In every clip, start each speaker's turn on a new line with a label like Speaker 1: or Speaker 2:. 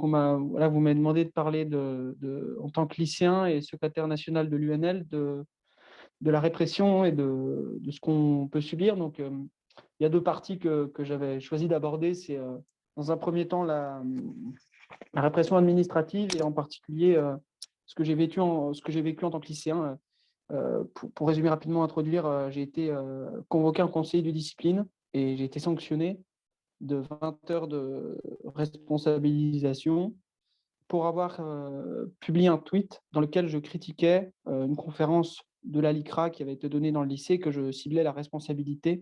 Speaker 1: voilà, vous m'avez demandé de parler en tant que lycéen et secrétaire national de l'UNL, de la répression et de ce qu'on peut subir. Donc, il y a deux parties que j'avais choisi d'aborder. C'est dans un premier temps la répression administrative et en particulier ce que j'ai vécu en tant que lycéen. Pour résumer rapidement, introduire, j'ai été convoqué en conseiller de discipline et j'ai été sanctionné de 20 heures de responsabilisation pour avoir publié un tweet dans lequel je critiquais une conférence de la LICRA qui avait été donnée dans le lycée, que je ciblais la responsabilité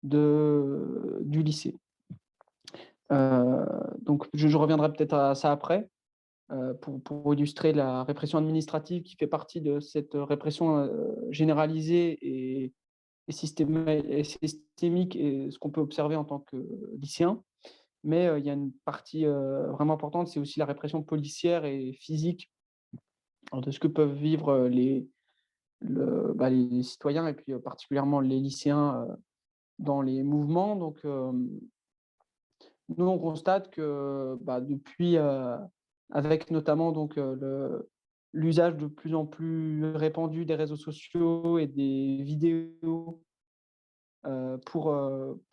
Speaker 1: du lycée. Donc, je reviendrai peut-être à ça après, pour illustrer la répression administrative qui fait partie de cette répression généralisée et systémique, et ce qu'on peut observer en tant que lycéen. Mais il y a une partie vraiment importante, c'est aussi la répression policière et physique de ce que peuvent vivre les citoyens et puis particulièrement les lycéens dans les mouvements. Donc, nous, on constate que depuis, avec notamment donc, l'usage de plus en plus répandu des réseaux sociaux et des vidéos pour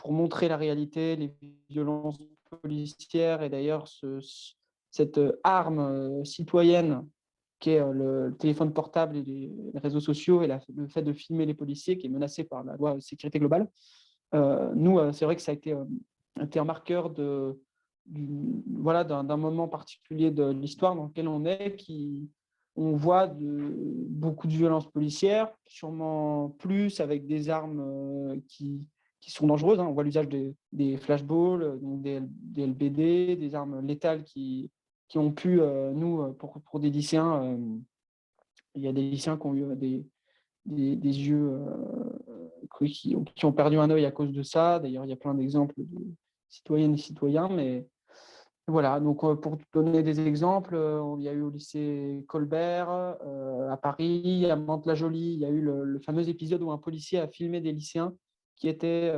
Speaker 1: montrer la réalité, les violences policières et d'ailleurs cette arme citoyenne qui est le téléphone portable et les réseaux sociaux et le fait de filmer les policiers qui est menacé par la loi sécurité globale. Nous, c'est vrai que ça a été un marqueur voilà, d'un moment particulier de l'histoire dans lequel on est, on voit beaucoup de violences policières, sûrement plus avec des armes qui sont dangereuses. Hein. On voit l'usage des flashballs, donc des LBD, des armes létales qui ont pu, nous, pour des lycéens, il y a des lycéens qui ont eu des yeux qui ont perdu un œil à cause de ça. D'ailleurs, il y a plein d'exemples de citoyennes et citoyens, mais voilà. Donc, pour donner des exemples, il y a eu au lycée Colbert, à Paris, à Mantes-la-Jolie, il y a eu le fameux épisode où un policier a filmé des lycéens qui étaient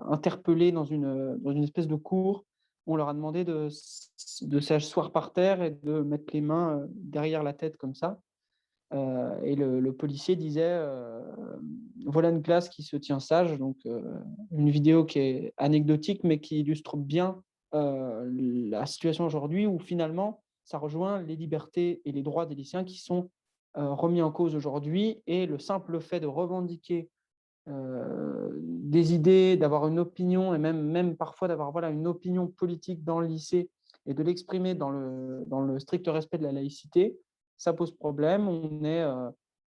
Speaker 1: interpellés dans une espèce de cour. On leur a demandé de s'asseoir par terre et de mettre les mains derrière la tête comme ça. Et le policier disait voilà une classe qui se tient sage. Donc, une vidéo qui est anecdotique, mais qui illustre bien la situation aujourd'hui où finalement, ça rejoint les libertés et les droits des lycéens qui sont remis en cause aujourd'hui. Et le simple fait de revendiquer des idées, d'avoir une opinion et même parfois d'avoir voilà, une opinion politique dans le lycée et de l'exprimer dans le strict respect de la laïcité, ça pose problème. On est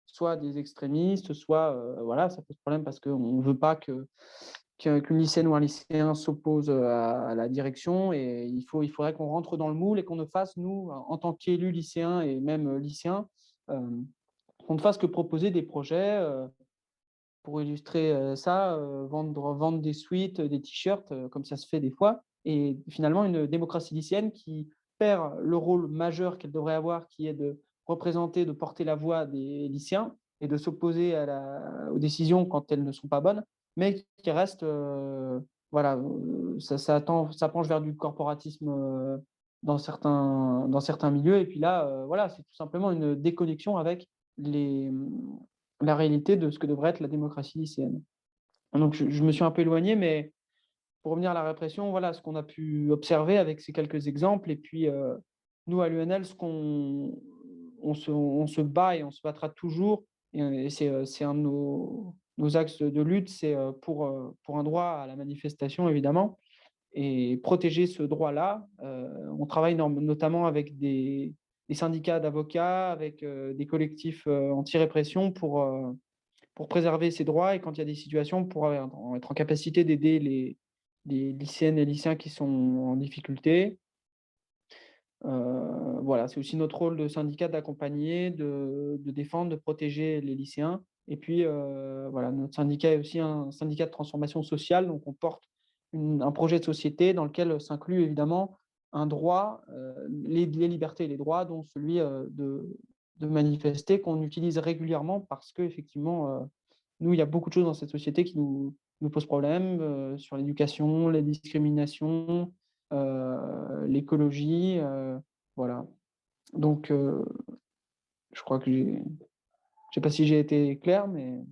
Speaker 1: soit des extrémistes, soit voilà, ça pose problème parce qu'on ne veut pas qu'une lycéenne ou un lycéen s'oppose à la direction, et il faudrait qu'on rentre dans le moule et qu'on ne fasse, nous, en tant qu'élus lycéens et même lycéens, qu'on ne fasse que proposer des projets. Pour illustrer ça, vendre des sweats, des t-shirts, comme ça se fait des fois. Et finalement, une démocratie lycéenne qui perd le rôle majeur qu'elle devrait avoir, qui est de représenter, de porter la voix des lycéens et de s'opposer aux décisions quand elles ne sont pas bonnes, mais qui reste, voilà, ça penche vers du corporatisme dans certains milieux. Et puis là, voilà, c'est tout simplement une déconnexion avec les, la réalité de ce que devrait être la démocratie lycéenne. Donc je me suis un peu éloigné, mais pour revenir à la répression, voilà ce qu'on a pu observer avec ces quelques exemples. Et puis, nous, à l'UNL, on se bat et on se battra toujours, et c'est un de nos axes de lutte, c'est pour un droit à la manifestation, évidemment, et protéger ce droit-là. On travaille notamment avec des syndicats d'avocats, avec des collectifs anti-répression pour préserver ces droits, et quand il y a des situations, pour être en capacité d'aider les lycéennes et lycéens qui sont en difficulté. Voilà, c'est aussi notre rôle de syndicat d'accompagner, de défendre, de protéger les lycéens. Et puis, voilà, notre syndicat est aussi un syndicat de transformation sociale, donc on porte un projet de société dans lequel s'inclut évidemment un droit, les libertés et les droits, dont celui de manifester, qu'on utilise régulièrement parce qu'effectivement, nous, il y a beaucoup de choses dans cette société qui nous posent problème, sur l'éducation, les discriminations, l'écologie, voilà. Donc, je crois que je sais pas si j'ai été clair, mais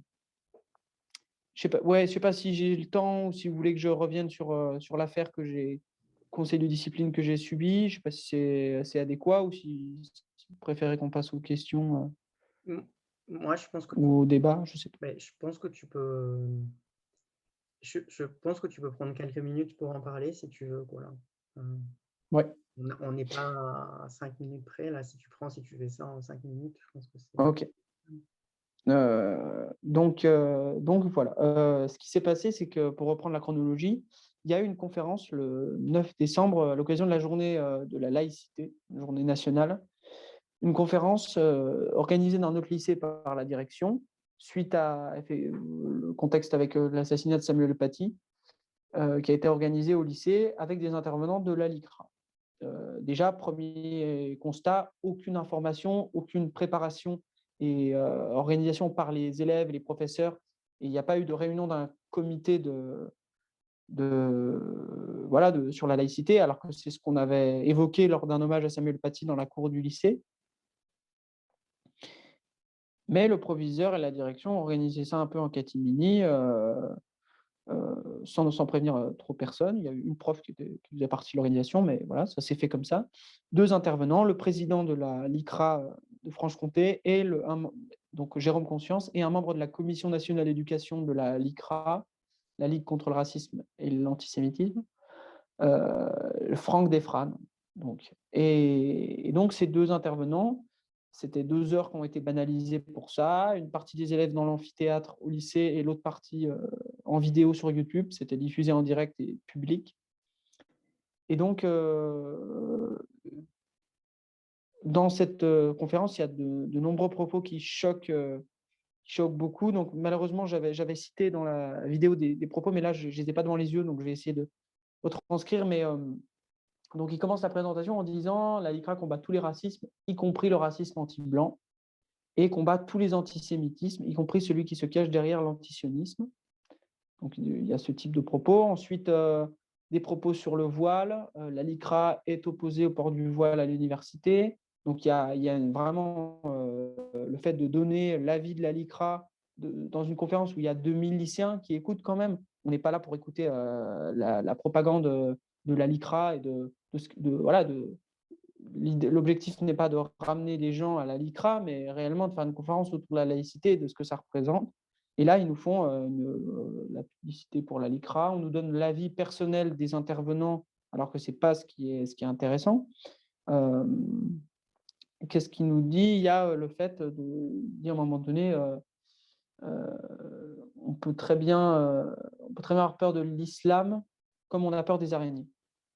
Speaker 1: je sais pas, ouais, je sais pas si j'ai le temps ou si vous voulez que je revienne sur l'affaire que j'ai conseil de discipline que j'ai subi. Je sais pas si c'est adéquat ou si vous préférez qu'on passe aux questions,
Speaker 2: M moi,
Speaker 1: ou au débat, je sais pas.
Speaker 2: je pense que tu peux, je pense que tu peux prendre quelques minutes pour en parler si tu veux, voilà. Heu,
Speaker 1: Ouais,
Speaker 2: on n'est pas à 5 minutes près là, si tu fais ça en 5 minutes, je pense que c'est
Speaker 1: OK.
Speaker 2: mmh,
Speaker 1: Donc voilà, ce qui s'est passé, c'est que pour reprendre la chronologie, il y a eu une conférence le 9 décembre à l'occasion de la journée, de la laïcité, journée nationale. Une conférence, organisée dans notre lycée par la direction, suite à le contexte avec, l'assassinat de Samuel Paty, qui a été organisée au lycée avec des intervenants de la LICRA. Déjà, premier constat, aucune information, aucune préparation et organisation par les élèves et les professeurs. Et il n'y a pas eu de réunion d'un comité sur la laïcité, alors que c'est ce qu'on avait évoqué lors d'un hommage à Samuel Paty dans la cour du lycée. Mais le proviseur et la direction ont organisé ça un peu en catimini, sans prévenir, trop personne. Il y a eu une prof qui faisait partie de l'organisation, mais voilà, ça s'est fait comme ça. 2 intervenants, le président de la LICRA, de Franche-Comté et donc Jérôme Conscience et un membre de la commission nationale d'éducation de la LICRA, la Ligue contre le racisme et l'antisémitisme, Franck Defrane. Et donc ces 2 intervenants, c'était 2 heures qui ont été banalisées pour ça. Une partie des élèves dans l'amphithéâtre au lycée et l'autre partie, en vidéo sur YouTube. C'était diffusé en direct et public. Et donc, dans cette, conférence, il y a de nombreux propos qui choquent beaucoup. Donc malheureusement, j'avais cité dans la vidéo des propos, mais là, je ne les ai pas devant les yeux, donc je vais essayer de retranscrire. Mais, donc il commence la présentation en disant: «La LICRA combat tous les racismes, y compris le racisme anti-blanc, et combat tous les antisémitismes, y compris celui qui se cache derrière l'antisionisme». Donc il y a ce type de propos. Ensuite, des propos sur le voile. La LICRA est opposée au port du voile à l'université. Donc il y a vraiment, le fait de donner l'avis de la LICRA dans une conférence où il y a 2000 lycéens qui écoutent quand même. On n'est pas là pour écouter, la propagande, de la LICRA et voilà, l'objectif n'est pas de ramener les gens à la LICRA, mais réellement de faire une conférence autour de la laïcité et de ce que ça représente. Et là, ils nous font, la publicité pour la LICRA. On nous donne l'avis personnel des intervenants, alors que ce n'est pas ce qui est intéressant. Qu'est-ce qu'il nous dit? Il y a, le fait de dire à un moment donné, on peut très bien avoir peur de l'islam comme on a peur des araignées.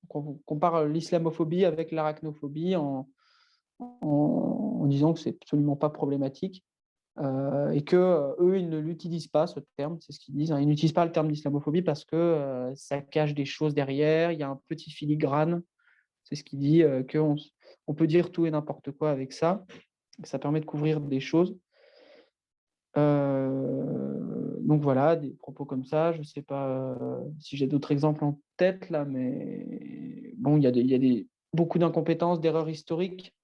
Speaker 1: Donc on compare l'islamophobie avec l'arachnophobie en disant que c'est absolument pas problématique, et que, eux, ils ne l'utilisent pas ce terme, c'est ce qu'ils disent, hein. Ils n'utilisent pas le terme d'islamophobie parce que, ça cache des choses derrière, il y a un petit filigrane. C'est ce qui dit, qu'on peut dire tout et n'importe quoi avec ça, que ça permet de couvrir des choses. Donc voilà, des propos comme ça. Je ne sais pas, si j'ai d'autres exemples en tête là, mais bon, il y a beaucoup d'incompétences, d'erreurs historiques.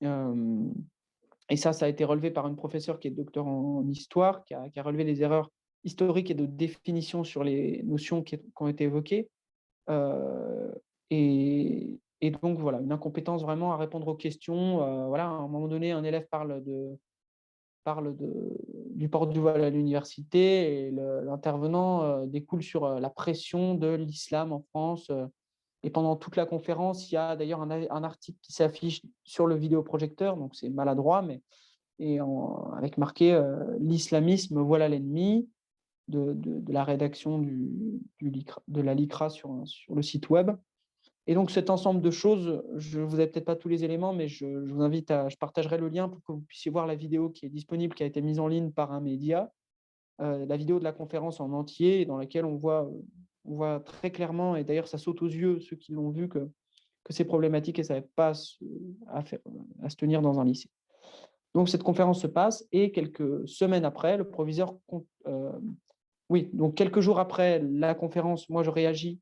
Speaker 1: Hem Et ça a été relevé par une professeure qui est docteur en histoire, qui a relevé les erreurs historiques et de définition sur les notions qui ont été évoquées. Heu et donc voilà, une incompétence vraiment à répondre aux questions. Voilà, à un moment donné, un élève du port du voile à l'université et l'intervenant, découle sur, la pression de l'islam en France. Et pendant toute la conférence, il y a d'ailleurs un article qui s'affiche sur le vidéoprojecteur, donc c'est maladroit, mais avec marqué, «L'islamisme, voilà l'ennemi», de la rédaction de la LICRA sur le site web. Et donc cet ensemble de choses, vous avez peut-être pas tous les éléments, mais je vous invite je partagerai le lien pour que vous puissiez voir la vidéo qui est disponible, qui a été mise en ligne par un média, la vidéo de la conférence en entier, dans laquelle on voit très clairement, et d'ailleurs ça saute aux yeux, ceux qui l'ont vu, que c'est problématique et ça n'avait pas à se tenir dans un lycée. Donc cette conférence se passe et quelques semaines après, le proviseur oui, donc quelques jours après la conférence, moi je réagis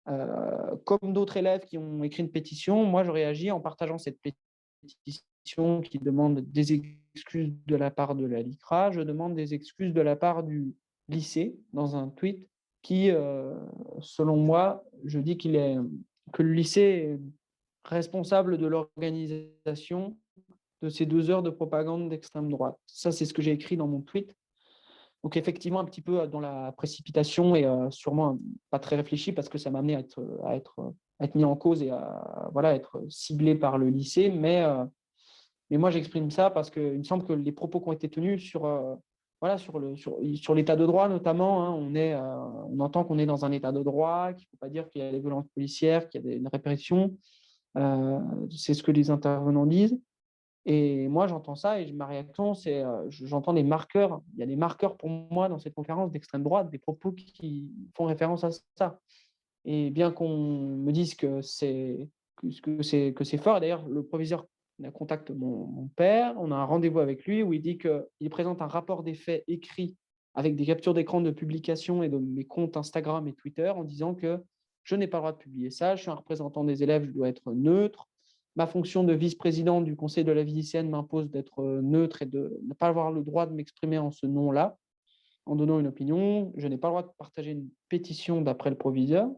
Speaker 1: Comme d'autres élèves qui ont écrit une pétition, moi, je réagis en partageant cette pétition qui demande des excuses de la part de la LICRA. Je demande des excuses de la part du lycée dans un tweet qui, selon moi, je dis que le lycée est responsable de l'organisation de ces 2 heures de propagande d'extrême droite. Ça, c'est ce que j'ai écrit dans mon tweet. Donc effectivement, un petit peu dans la précipitation et sûrement pas très réfléchi parce que ça m'a amené à être mis en cause et à voilà, être ciblé par le lycée. Mais moi, j'exprime ça parce qu'il me semble que les propos qui ont été tenus voilà, sur l'état de droit notamment, hein, on entend qu'on est dans un état de droit, qu'il ne faut pas dire qu'il y a des violences policières, qu'il y a une répression. C'est ce que les intervenants disent. Et moi, j'entends ça et ma réaction, c'est j'entends des marqueurs. Il y a des marqueurs pour moi dans cette conférence d'extrême droite, des propos qui font référence à ça. Et bien qu'on me dise que c'est fort, d'ailleurs, le proviseur contacte mon père, on a un rendez-vous avec lui où il dit qu'il présente un rapport des faits écrit avec des captures d'écran de publication et de mes comptes Instagram et Twitter en disant que je n'ai pas le droit de publier ça, je suis un représentant des élèves, je dois être neutre. Ma fonction de vice-président du conseil de la vie lycéenne m'impose d'être neutre et de ne pas avoir le droit de m'exprimer en ce nom-là, en donnant une opinion. Je n'ai pas le droit de partager une pétition d'après le proviseur.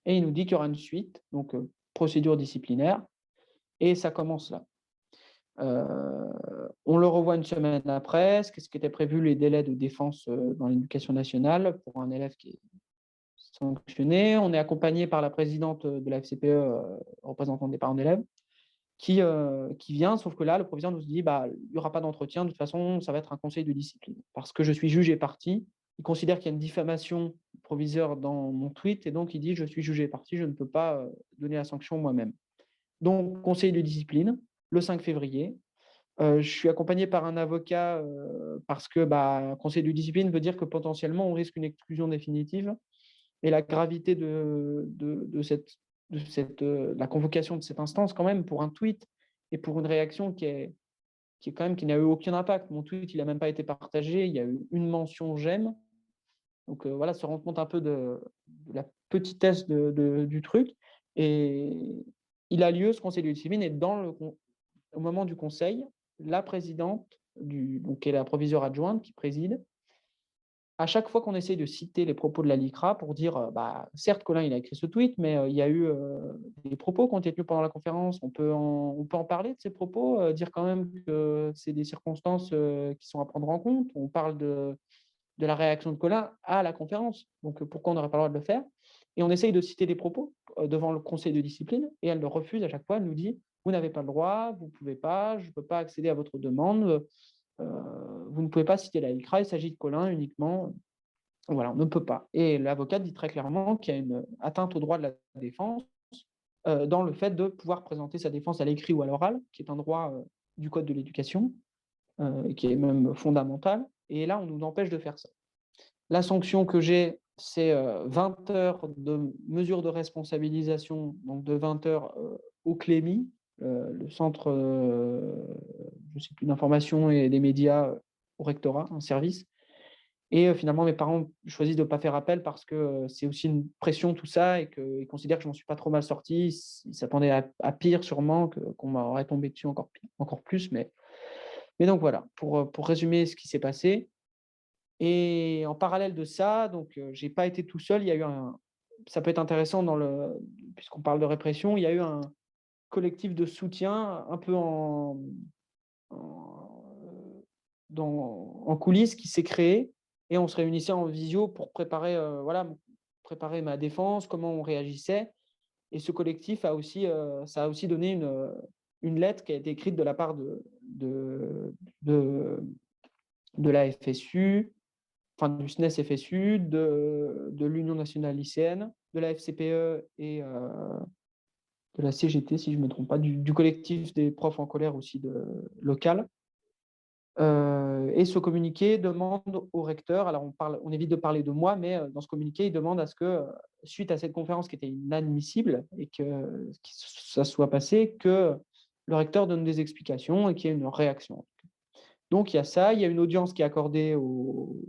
Speaker 1: Et il nous dit qu'il y aura une suite, donc procédure disciplinaire, et ça commence là. On le revoit une semaine après, ce qui était prévu, les délais de défense dans l'éducation nationale pour un élève qui est sanctionné. On est accompagné par la présidente de la FCPE, représentante des parents d'élèves, qui vient, sauf que là, le proviseur nous dit bah, il n'y aura pas d'entretien, de toute façon, ça va être un conseil de discipline. Parce que je suis juge et partie, il considère qu'il y a une diffamation proviseur dans mon tweet, et donc il dit je suis juge et partie, je ne peux pas donner la sanction moi-même. Donc, conseil de discipline, le 5 février. Je suis accompagné par un avocat parce que conseil de discipline veut dire que potentiellement on risque une exclusion définitive. Et la gravité la convocation de cette instance, quand même, pour un tweet et pour une réaction qui n'a eu aucun impact. Mon tweet, il n'a même pas été partagé. Il y a eu une mention j'aime. Donc voilà, se rendre compte un peu de la petitesse du truc. Et il a lieu, ce conseil de discipline, et au moment du conseil, la présidente, qui est la proviseure adjointe qui préside, à chaque fois qu'on essaye de citer les propos de la LICRA pour dire, certes, Colin, il a écrit ce tweet, mais il y a eu des propos qui ont été tenus pendant la conférence. On peut en parler de ces propos, dire quand même que c'est des circonstances qui sont à prendre en compte. On parle de la réaction de Colin à la conférence. Donc, pourquoi on n'aurait pas le droit de le faire? Et on essaye de citer des propos devant le conseil de discipline, et elle le refuse à chaque fois. Elle nous dit, vous n'avez pas le droit, vous ne pouvez pas, je ne peux pas accéder à votre demande. Vous ne pouvez pas citer la LICRA, il s'agit de Colin uniquement. Voilà, on ne peut pas. Et l'avocat dit très clairement qu'il y a une atteinte au droit de la défense dans le fait de pouvoir présenter sa défense à l'écrit ou à l'oral, qui est un droit du Code de l'éducation, qui est même fondamental. Et là, on nous empêche de faire ça. La sanction que j'ai, c'est 20 heures de mesures de responsabilisation, donc de 20 heures au CLEMI, le centre, je ne sais plus, d'information et des médias au rectorat, un service. Et finalement, mes parents choisissent de ne pas faire appel parce que c'est aussi une pression, tout ça, et qu'ils considèrent que je m'en suis pas trop mal sorti. Ils s'attendaient à pire, sûrement, qu'on m'aurait tombé dessus encore plus. Mais donc voilà, pour résumer ce qui s'est passé. Et en parallèle de ça, donc je n'ai pas été tout seul. Il y a eu ça peut être intéressant puisqu'on parle de répression, il y a eu un collectif de soutien un peu en coulisses qui s'est créé, et on se réunissait en visio pour préparer ma défense, comment on réagissait. Et ce collectif ça a aussi donné une lettre qui a été écrite de la part de la FSU, enfin du SNES FSU, de l'Union nationale lycéenne, de la FCPE et de la CGT, si je ne me trompe pas, du collectif des profs en colère aussi local. Et ce communiqué demande au recteur, alors on évite de parler de moi, mais dans ce communiqué, il demande à ce que, suite à cette conférence qui était inadmissible et que ça soit passé, que le recteur donne des explications et qu'il y ait une réaction. Donc il y a ça, il y a une audience qui est accordée aux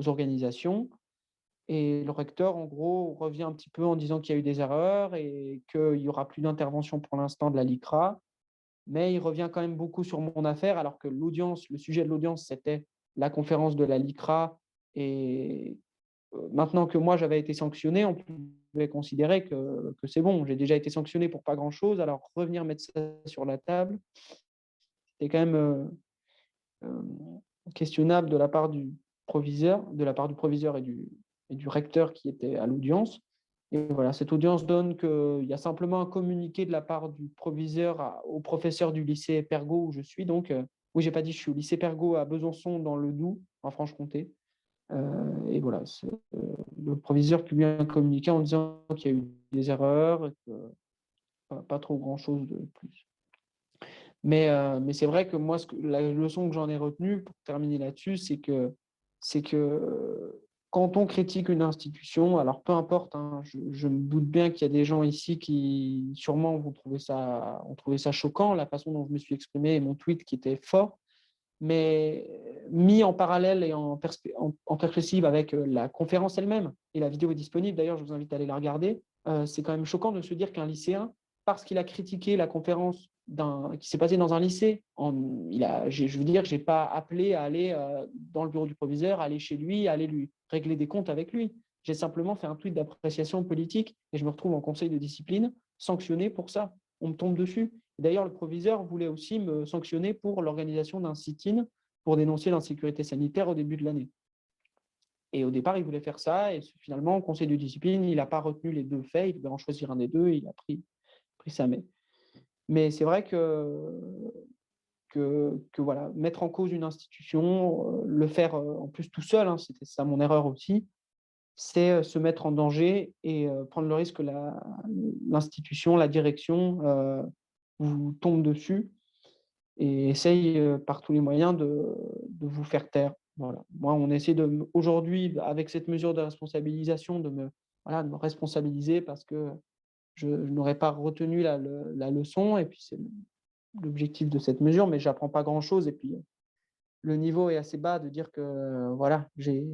Speaker 1: organisations. Et le recteur, en gros, revient un petit peu en disant qu'il y a eu des erreurs et qu'il n'y aura plus d'intervention pour l'instant de la LICRA. Mais il revient quand même beaucoup sur mon affaire, alors que l'audience, le sujet de l'audience, c'était la conférence de la LICRA. Et maintenant que moi, j'avais été sanctionné, on pouvait considérer que c'est bon. J'ai déjà été sanctionné pour pas grand-chose, alors revenir mettre ça sur la table, c'était quand même euh, questionnable de la part du proviseur et du recteur qui était à l'audience. Et voilà, cette audience donne qu'il y a simplement un communiqué de la part du proviseur au professeur du lycée Pergaud où je suis. Donc, oui, j'ai pas dit, je suis au lycée Pergaud à Besançon, dans le Doubs, en Franche-Comté. Et voilà, le proviseur publie un communiqué en disant qu'il y a eu des erreurs, et que, pas trop grand-chose de plus. Mais c'est vrai que moi, la leçon que j'en ai retenue, pour terminer là-dessus, c'est que quand on critique une institution, alors peu importe, hein, je me doute bien qu'il y a des gens ici qui sûrement ont trouvé ça choquant, la façon dont je me suis exprimé et mon tweet qui était fort, mais mis en parallèle et en perspective avec la conférence elle-même, et la vidéo est disponible, d'ailleurs, je vous invite à aller la regarder, c'est quand même choquant de se dire qu'un lycéen, parce qu'il a critiqué la conférence qui s'est passée dans un lycée, je veux dire, je n'ai pas appelé à aller dans le bureau du proviseur, à aller chez lui, à aller lui régler des comptes avec lui. J'ai simplement fait un tweet d'appréciation politique et je me retrouve en conseil de discipline sanctionné pour ça. On me tombe dessus. D'ailleurs, le proviseur voulait aussi me sanctionner pour l'organisation d'un sit-in pour dénoncer l'insécurité sanitaire au début de l'année. Et au départ, il voulait faire ça, et finalement, au conseil de discipline, il n'a pas retenu les deux faits, il devait en choisir un des deux, et il a pris sa main. Mais c'est vrai que voilà, mettre en cause une institution, le faire en plus tout seul, hein, c'était ça mon erreur aussi, c'est se mettre en danger et prendre le risque que l'institution, la direction vous tombe dessus et essaye par tous les moyens de vous faire taire. Voilà. Moi, on essaie aujourd'hui, avec cette mesure de responsabilisation, voilà, de me responsabiliser parce que je n'aurais pas retenu la leçon. Et puis, c'est l'objectif de cette mesure, mais je n'apprends pas grand-chose. Et puis, le niveau est assez bas de dire que voilà, j'ai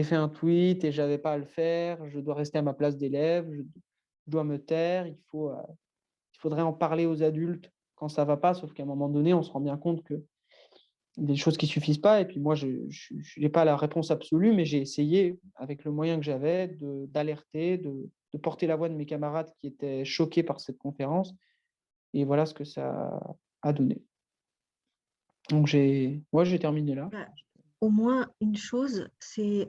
Speaker 1: fait un tweet et je n'avais pas à le faire, je dois rester à ma place d'élève, je dois me taire, il faudrait en parler aux adultes quand ça ne va pas, sauf qu'à un moment donné, on se rend bien compte que des choses qui ne suffisent pas. Et puis moi, je n'ai pas la réponse absolue, mais j'ai essayé, avec le moyen que j'avais, d'alerter, de porter la voix de mes camarades qui étaient choqués par cette conférence. Et voilà ce que ça a donné. Donc, moi, j'ai terminé là.
Speaker 3: Bah, au moins, une chose, c'est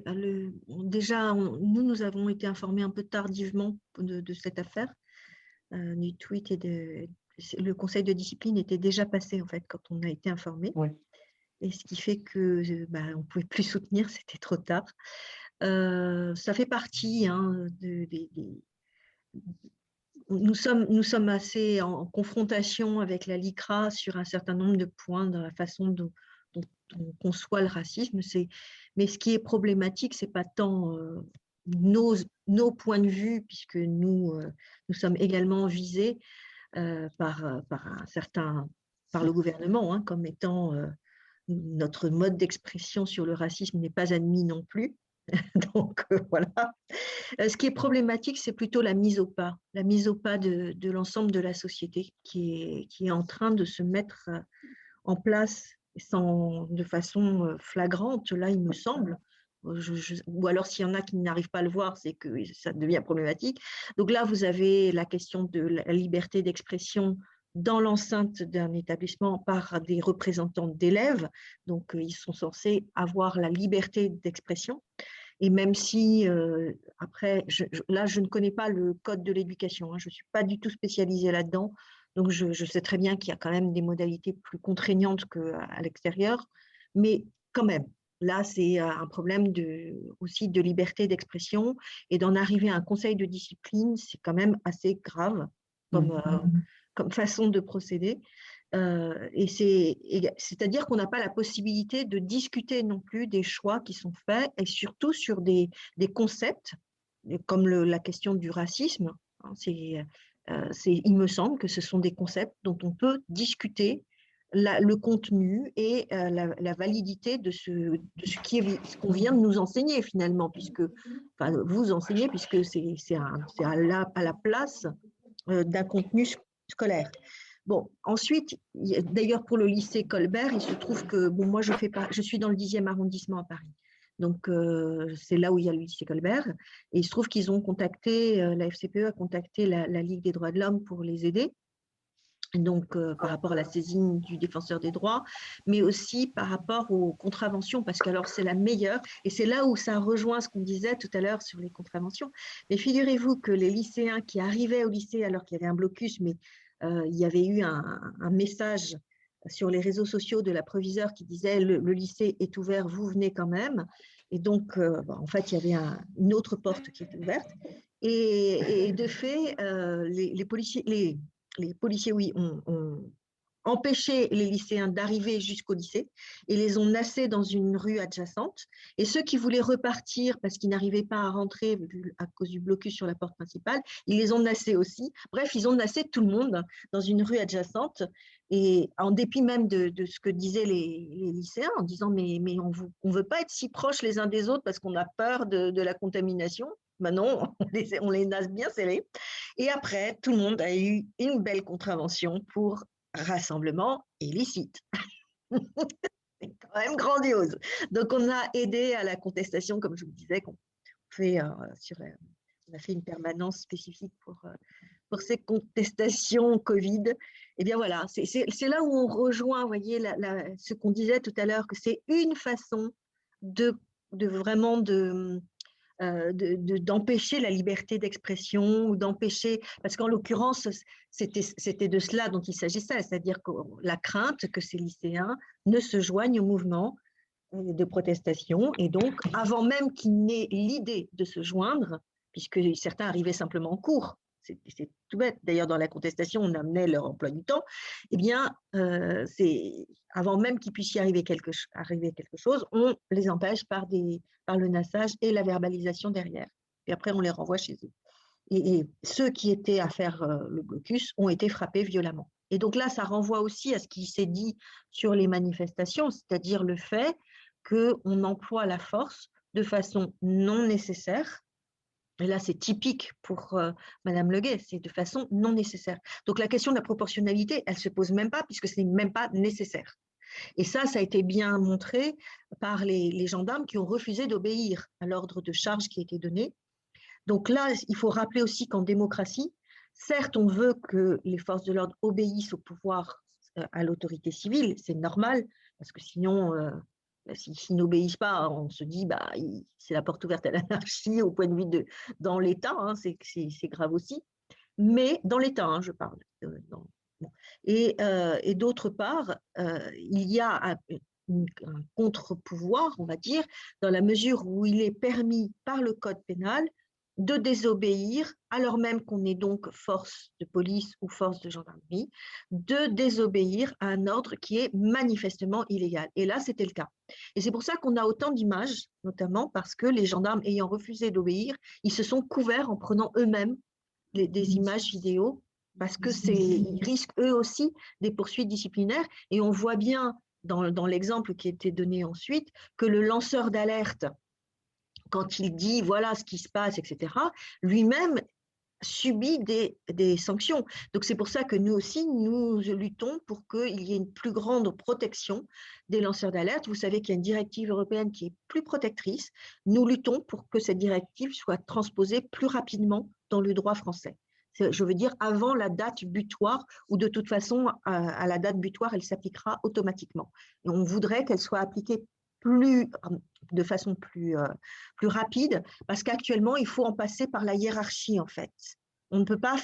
Speaker 3: déjà, nous avons été informés un peu tardivement de cette affaire, du tweet le conseil de discipline était déjà passé, en fait, quand on a été informé.
Speaker 1: Ouais.
Speaker 3: Et ce qui fait que on ne pouvait plus soutenir, c'était trop tard. Ça fait partie hein, nous sommes assez en confrontation avec la LICRA sur un certain nombre de points dans la façon dont on conçoit le racisme. Mais ce qui est problématique, ce n'est pas tant nos points de vue, puisque nous sommes également visés par le gouvernement, hein, comme étant notre mode d'expression sur le racisme n'est pas admis non plus. Donc voilà. Ce qui est problématique, c'est plutôt la mise au pas de l'ensemble de la société qui est en train de se mettre en place de façon flagrante, là, il me semble. Ou alors, s'il y en a qui n'arrivent pas à le voir, c'est que ça devient problématique. Donc là, vous avez la question de la liberté d'expression dans l'enceinte d'un établissement par des représentants d'élèves. Donc, ils sont censés avoir la liberté d'expression. Et même si, après, là, je ne connais pas le code de l'éducation, hein, je ne suis pas du tout spécialisée là-dedans, donc je sais très bien qu'il y a quand même des modalités plus contraignantes qu'à l'extérieur, mais quand même, là, c'est un problème aussi de liberté d'expression, et d'en arriver à un conseil de discipline, c'est quand même assez grave comme façon de procéder. C'est-à-dire qu'on n'a pas la possibilité de discuter non plus des choix qui sont faits et surtout sur des concepts comme la question du racisme. Hein, il me semble que ce sont des concepts dont on peut discuter le contenu et la validité de ce qu'on vient de nous enseigner finalement, enfin vous enseignez, puisque c'est à la place d'un contenu scolaire. Bon, ensuite, d'ailleurs pour le lycée Colbert, il se trouve que, bon, moi je suis dans le 10e arrondissement à Paris. Donc, c'est là où il y a le lycée Colbert. Et il se trouve qu'ils ont contacté, la FCPE a contacté la Ligue des droits de l'homme pour les aider. Donc, par rapport à la saisine du défenseur des droits, mais aussi par rapport aux contraventions, parce que alors c'est la meilleure, et c'est là où ça rejoint ce qu'on disait tout à l'heure sur les contraventions. Mais figurez-vous que les lycéens qui arrivaient au lycée alors qu'il y avait un blocus, mais il y avait eu un message sur les réseaux sociaux de la proviseure qui disait le lycée est ouvert, vous venez quand même. Et donc, en fait, il y avait une autre porte qui était ouverte. Et de fait, les policiers, oui, ont empêché les lycéens d'arriver jusqu'au lycée et les ont nassés dans une rue adjacente. Et ceux qui voulaient repartir parce qu'ils n'arrivaient pas à rentrer à cause du blocus sur la porte principale, ils les ont nassés aussi. Bref, ils ont nassé tout le monde dans une rue adjacente. Et en dépit même de ce que disaient les lycéens, en disant mais on ne veut pas être si proches les uns des autres parce qu'on a peur de la contamination. Ben non, on les nasse bien serrés. Et après, tout le monde a eu une belle contravention pour rassemblement illicite. C'est quand même grandiose. Donc, on a aidé à la contestation, comme je vous disais, qu'on fait on a fait une permanence spécifique pour ces contestations Covid. Et bien voilà, c'est là où on rejoint, vous voyez, ce qu'on disait tout à l'heure, que c'est une façon vraiment d'empêcher la liberté d'expression ou d'empêcher, parce qu'en l'occurrence, c'était de cela dont il s'agissait, c'est-à-dire que la crainte que ces lycéens ne se joignent au mouvement de protestation, et donc, avant même qu'ils n'aient l'idée de se joindre, puisque certains arrivaient simplement en cours, c'est tout bête, d'ailleurs dans la contestation, on amenait leur emploi du temps, eh bien, avant même qu'il puisse y arriver quelque chose, on les empêche par le nassage et la verbalisation derrière. Et après, on les renvoie chez eux. Et ceux qui étaient à faire le blocus ont été frappés violemment. Et donc là, ça renvoie aussi à ce qui s'est dit sur les manifestations, c'est-à-dire le fait qu'on emploie la force de façon non nécessaire. Et là, c'est typique pour Madame Leguet, c'est de façon non nécessaire. Donc la question de la proportionnalité, elle ne se pose même pas, puisque ce n'est même pas nécessaire. Et ça a été bien montré par les gendarmes qui ont refusé d'obéir à l'ordre de charge qui a été donné. Donc là, il faut rappeler aussi qu'en démocratie, certes, on veut que les forces de l'ordre obéissent au pouvoir, à l'autorité civile, c'est normal, parce que sinon, s'ils n'obéissent pas, on se dit c'est la porte ouverte à l'anarchie au point de vue dans l'État, hein, c'est grave aussi. Mais dans l'État, hein, je parle. Et d'autre part, il y a un contre-pouvoir, on va dire, dans la mesure où il est permis par le code pénal de désobéir, alors même qu'on est donc force de police ou force de gendarmerie, de désobéir à un ordre qui est manifestement illégal. Et là, c'était le cas. Et c'est pour ça qu'on a autant d'images, notamment parce que les gendarmes ayant refusé d'obéir, ils se sont couverts en prenant eux-mêmes des images vidéo, parce que ils risquent eux aussi des poursuites disciplinaires. Et on voit bien dans l'exemple qui a été donné ensuite que le lanceur d'alerte, quand il dit voilà ce qui se passe, etc., lui-même subit des sanctions. Donc c'est pour ça que nous aussi, nous luttons pour qu'il y ait une plus grande protection des lanceurs d'alerte. Vous savez qu'il y a une directive européenne qui est plus protectrice. Nous luttons pour que cette directive soit transposée plus rapidement dans le droit français. Je veux dire avant la date butoir, ou de toute façon, à la date butoir, elle s'appliquera automatiquement. Et on voudrait qu'elle soit appliquée de façon plus rapide, parce qu'actuellement, il faut en passer par la hiérarchie, en fait. On ne peut pas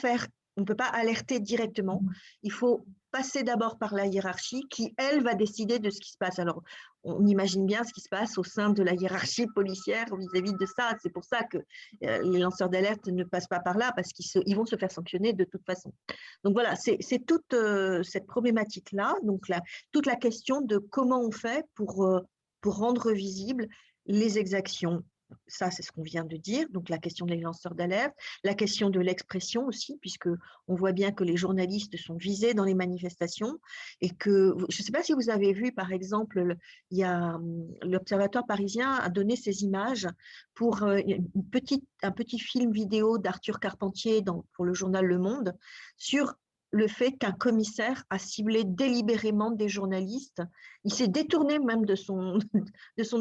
Speaker 3: alerter directement. Il faut passer d'abord par la hiérarchie qui, elle, va décider de ce qui se passe. Alors, on imagine bien ce qui se passe au sein de la hiérarchie policière vis-à-vis de ça. C'est pour ça que les lanceurs d'alerte ne passent pas par là, parce qu'ils vont se faire sanctionner de toute façon. Donc voilà, c'est toute cette problématique-là, donc toute la question de comment on fait pour rendre visibles les exactions ça, c'est ce qu'on vient de dire, donc la question des lanceurs d'alerte, la question de l'expression aussi, puisque on voit bien que les journalistes sont visés dans les manifestations et que, je ne sais pas si vous avez vu, par exemple, il y a l'Observatoire parisien a donné ces images pour un petit film vidéo d'Arthur Carpentier pour le journal Le Monde sur le fait qu'un commissaire a ciblé délibérément des journalistes. Il s'est détourné même de son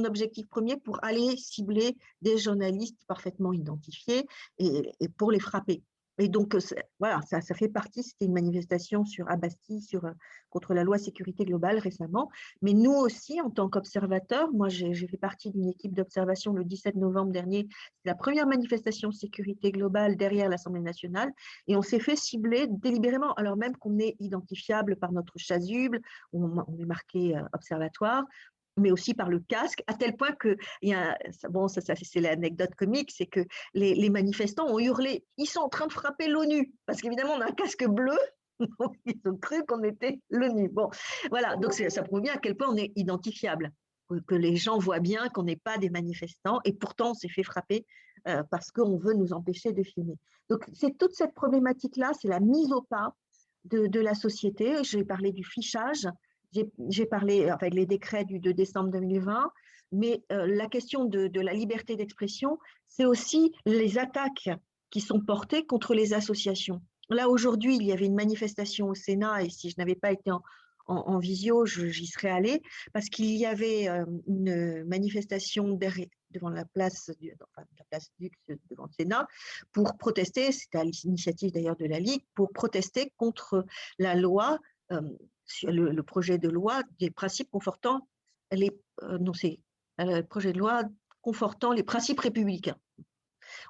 Speaker 3: objectif premier pour aller cibler des journalistes parfaitement identifiés et pour les frapper. Et donc, voilà, ça fait partie, c'était une manifestation à Bastille contre la loi sécurité globale récemment. Mais nous aussi, en tant qu'observateurs, moi j'ai fait partie d'une équipe d'observation le 17 novembre dernier, c'est la première manifestation sécurité globale derrière l'Assemblée nationale, et on s'est fait cibler délibérément, alors même qu'on est identifiable par notre chasuble, on est marqué observatoire, mais aussi par le casque, à tel point que, bon, ça c'est l'anecdote comique, c'est que les manifestants ont hurlé « ils sont en train de frapper l'ONU », parce qu'évidemment on a un casque bleu, donc ils ont cru qu'on était l'ONU. Bon, voilà, donc ça prouve bien à quel point on est identifiable, que les gens voient bien qu'on n'est pas des manifestants, et pourtant on s'est fait frapper parce qu'on veut nous empêcher de filmer. Donc c'est toute cette problématique-là, c'est la mise au pas de la société. J'ai parlé du fichage, j'ai parlé avec les décrets du 2 décembre 2020, mais la question de la liberté d'expression, c'est aussi les attaques qui sont portées contre les associations. Là, aujourd'hui, il y avait une manifestation au Sénat, et si je n'avais pas été en visio, j'y serais allée, parce qu'il y avait une manifestation devant la place Dux, devant le Sénat, pour protester, c'était à l'initiative d'ailleurs de la Ligue, pour protester contre la loi, le projet de loi des principes confortant le projet de loi confortant les principes républicains.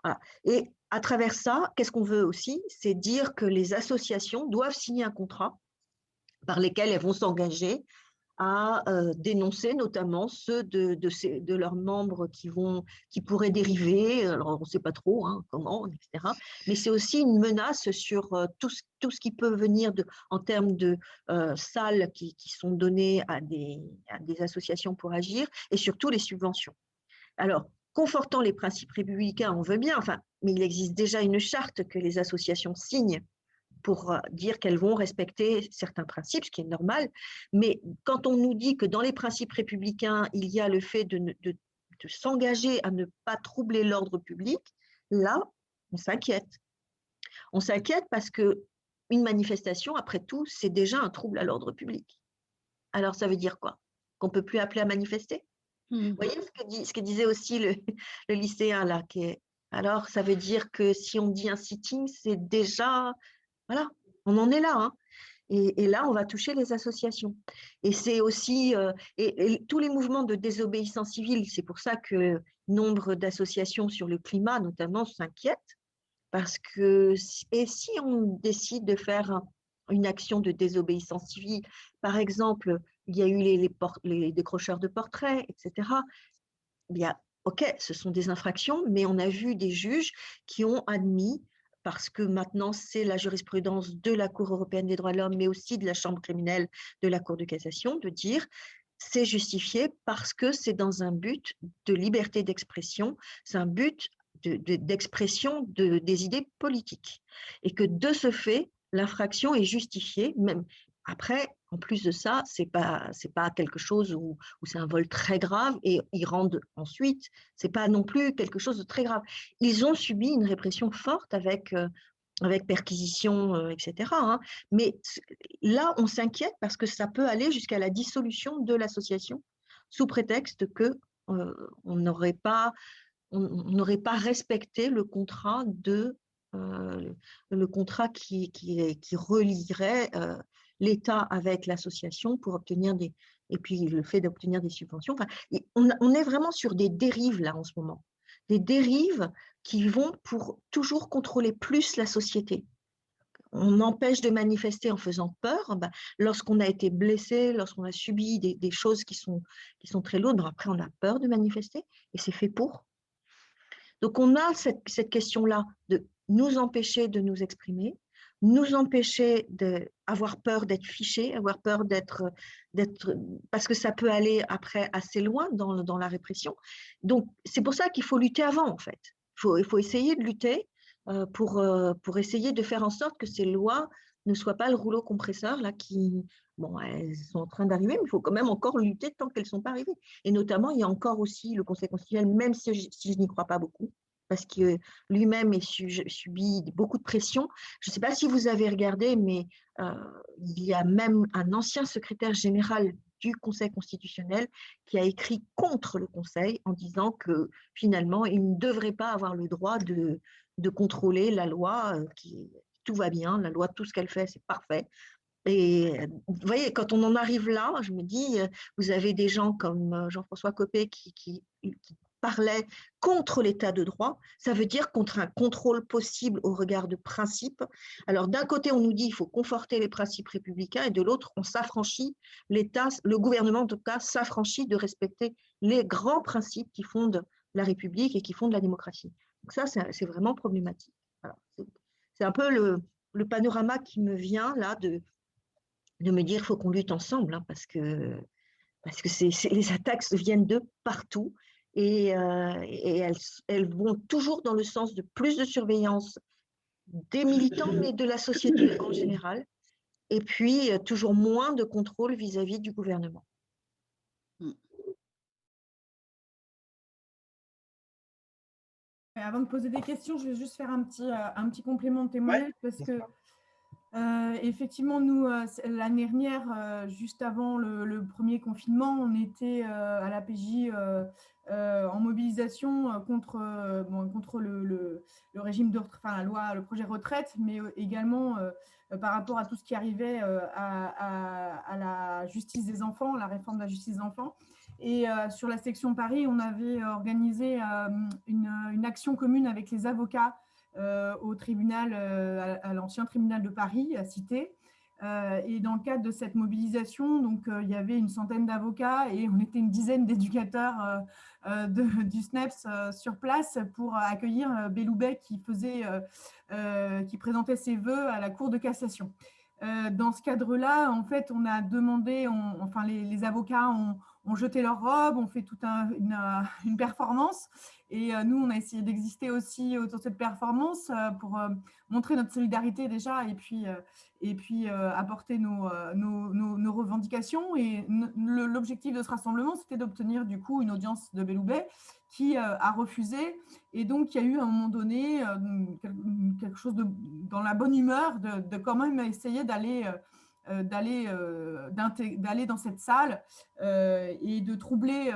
Speaker 3: Voilà. Et à travers ça, qu'est-ce qu'on veut aussi? C'est dire que les associations doivent signer un contrat par lesquels elles vont s'engager à dénoncer notamment ceux de leurs membres qui pourraient dériver, alors on ne sait pas trop comment, etc. Mais c'est aussi une menace sur tout ce qui peut venir en termes de salles qui sont données à des associations pour agir, et surtout les subventions. Alors, confortant les principes républicains, on veut bien, mais il existe déjà une charte que les associations signent pour dire qu'elles vont respecter certains principes, ce qui est normal. Mais quand on nous dit que dans les principes républicains, il y a le fait de s'engager à ne pas troubler l'ordre public, là, on s'inquiète. On s'inquiète parce qu'une manifestation, après tout, c'est déjà un trouble à l'ordre public. Alors, ça veut dire quoi? Qu'on ne peut plus appeler à manifester? Vous voyez ce que disait aussi le lycéen là, alors ça veut dire que si on dit un sitting, c'est déjà, voilà, on en est là, et là on va toucher les associations. Et c'est aussi et tous les mouvements de désobéissance civile, c'est pour ça que nombre d'associations sur le climat notamment s'inquiètent, parce que si on décide de faire une action de désobéissance civile, par exemple, il y a eu les décrocheurs de portraits, etc. Ok, ce sont des infractions, mais on a vu des juges qui ont admis, parce que maintenant c'est la jurisprudence de la Cour européenne des droits de l'homme, mais aussi de la Chambre criminelle de la Cour de cassation, de dire c'est justifié parce que c'est dans un but de liberté d'expression, c'est un but d'expression des idées politiques. Et que de ce fait, l'infraction est justifiée, même après, en plus de ça, c'est pas quelque chose où c'est un vol très grave et ils rendent ensuite, c'est pas non plus quelque chose de très grave. Ils ont subi une répression forte avec perquisition, etc. Mais là, on s'inquiète parce que ça peut aller jusqu'à la dissolution de l'association sous prétexte que on n'aurait pas respecté le contrat qui relierait l'État avec l'association pour obtenir et puis le fait d'obtenir des subventions. On est vraiment sur des dérives là en ce moment, des dérives qui vont pour toujours contrôler plus la société. On empêche de manifester en faisant peur. Lorsqu'on a été blessé, lorsqu'on a subi des choses qui sont très lourdes, après on a peur de manifester et c'est fait pour. Donc on a cette question-là de nous empêcher de nous exprimer, nous empêcher d'avoir peur d'être fichés, avoir peur parce que ça peut aller après assez loin dans la répression. Donc, c'est pour ça qu'il faut lutter avant, en fait. Il faut essayer de lutter pour essayer de faire en sorte que ces lois ne soient pas le rouleau compresseur, là, bon, elles sont en train d'arriver, mais il faut quand même encore lutter tant qu'elles ne sont pas arrivées. Et notamment, il y a encore aussi le Conseil constitutionnel, même si je n'y crois pas beaucoup, parce que lui-même subit beaucoup de pression. Je ne sais pas si vous avez regardé, mais il y a même un ancien secrétaire général du Conseil constitutionnel qui a écrit contre le Conseil en disant que finalement, il ne devrait pas avoir le droit de contrôler la loi, tout va bien, la loi, tout ce qu'elle fait, c'est parfait. Et vous voyez, quand on en arrive là, je me dis, vous avez des gens comme Jean-François Copé qui parlait contre l'état de droit, ça veut dire contre un contrôle possible au regard de principes. Alors d'un côté, on nous dit qu'il faut conforter les principes républicains et de l'autre, on s'affranchit, le gouvernement en tout cas s'affranchit de respecter les grands principes qui fondent la République et qui fondent la démocratie. Donc ça, c'est vraiment problématique. C'est un peu le panorama qui me vient là de me dire qu'il faut qu'on lutte ensemble, hein, parce que les attaques viennent de partout et elles vont toujours dans le sens de plus de surveillance des militants, mais de la société en général, et puis toujours moins de contrôle vis-à-vis du gouvernement.
Speaker 4: Avant de poser des questions, je vais juste faire un petit complément de témoignage, parce que effectivement, nous, l'année dernière, juste avant le premier confinement, on était à la PJ en mobilisation contre le régime de retraite, enfin la loi, le projet retraite, mais également par rapport à tout ce qui arrivait à la justice des enfants, la réforme de la justice des enfants. Et sur la section Paris, on avait organisé une action commune avec les avocats au tribunal, à l'ancien tribunal de Paris, à Cité. Et dans le cadre de cette mobilisation, donc, il y avait une centaine d'avocats et on était une dizaine d'éducateurs du SNEPS sur place pour accueillir Belloubet qui présentait ses vœux à la Cour de cassation. Dans ce cadre-là, en fait, on a demandé, enfin les avocats ont jeté leur robe, ont fait toute une performance. Et nous, on a essayé d'exister aussi autour de cette performance pour montrer notre solidarité déjà et puis apporter nos revendications. Et l'objectif de ce rassemblement, c'était d'obtenir du coup une audience de Belloubet qui a refusé. Et donc, il y a eu à un moment donné quelque chose dans la bonne humeur de quand même essayer d'aller dans cette salle et de troubler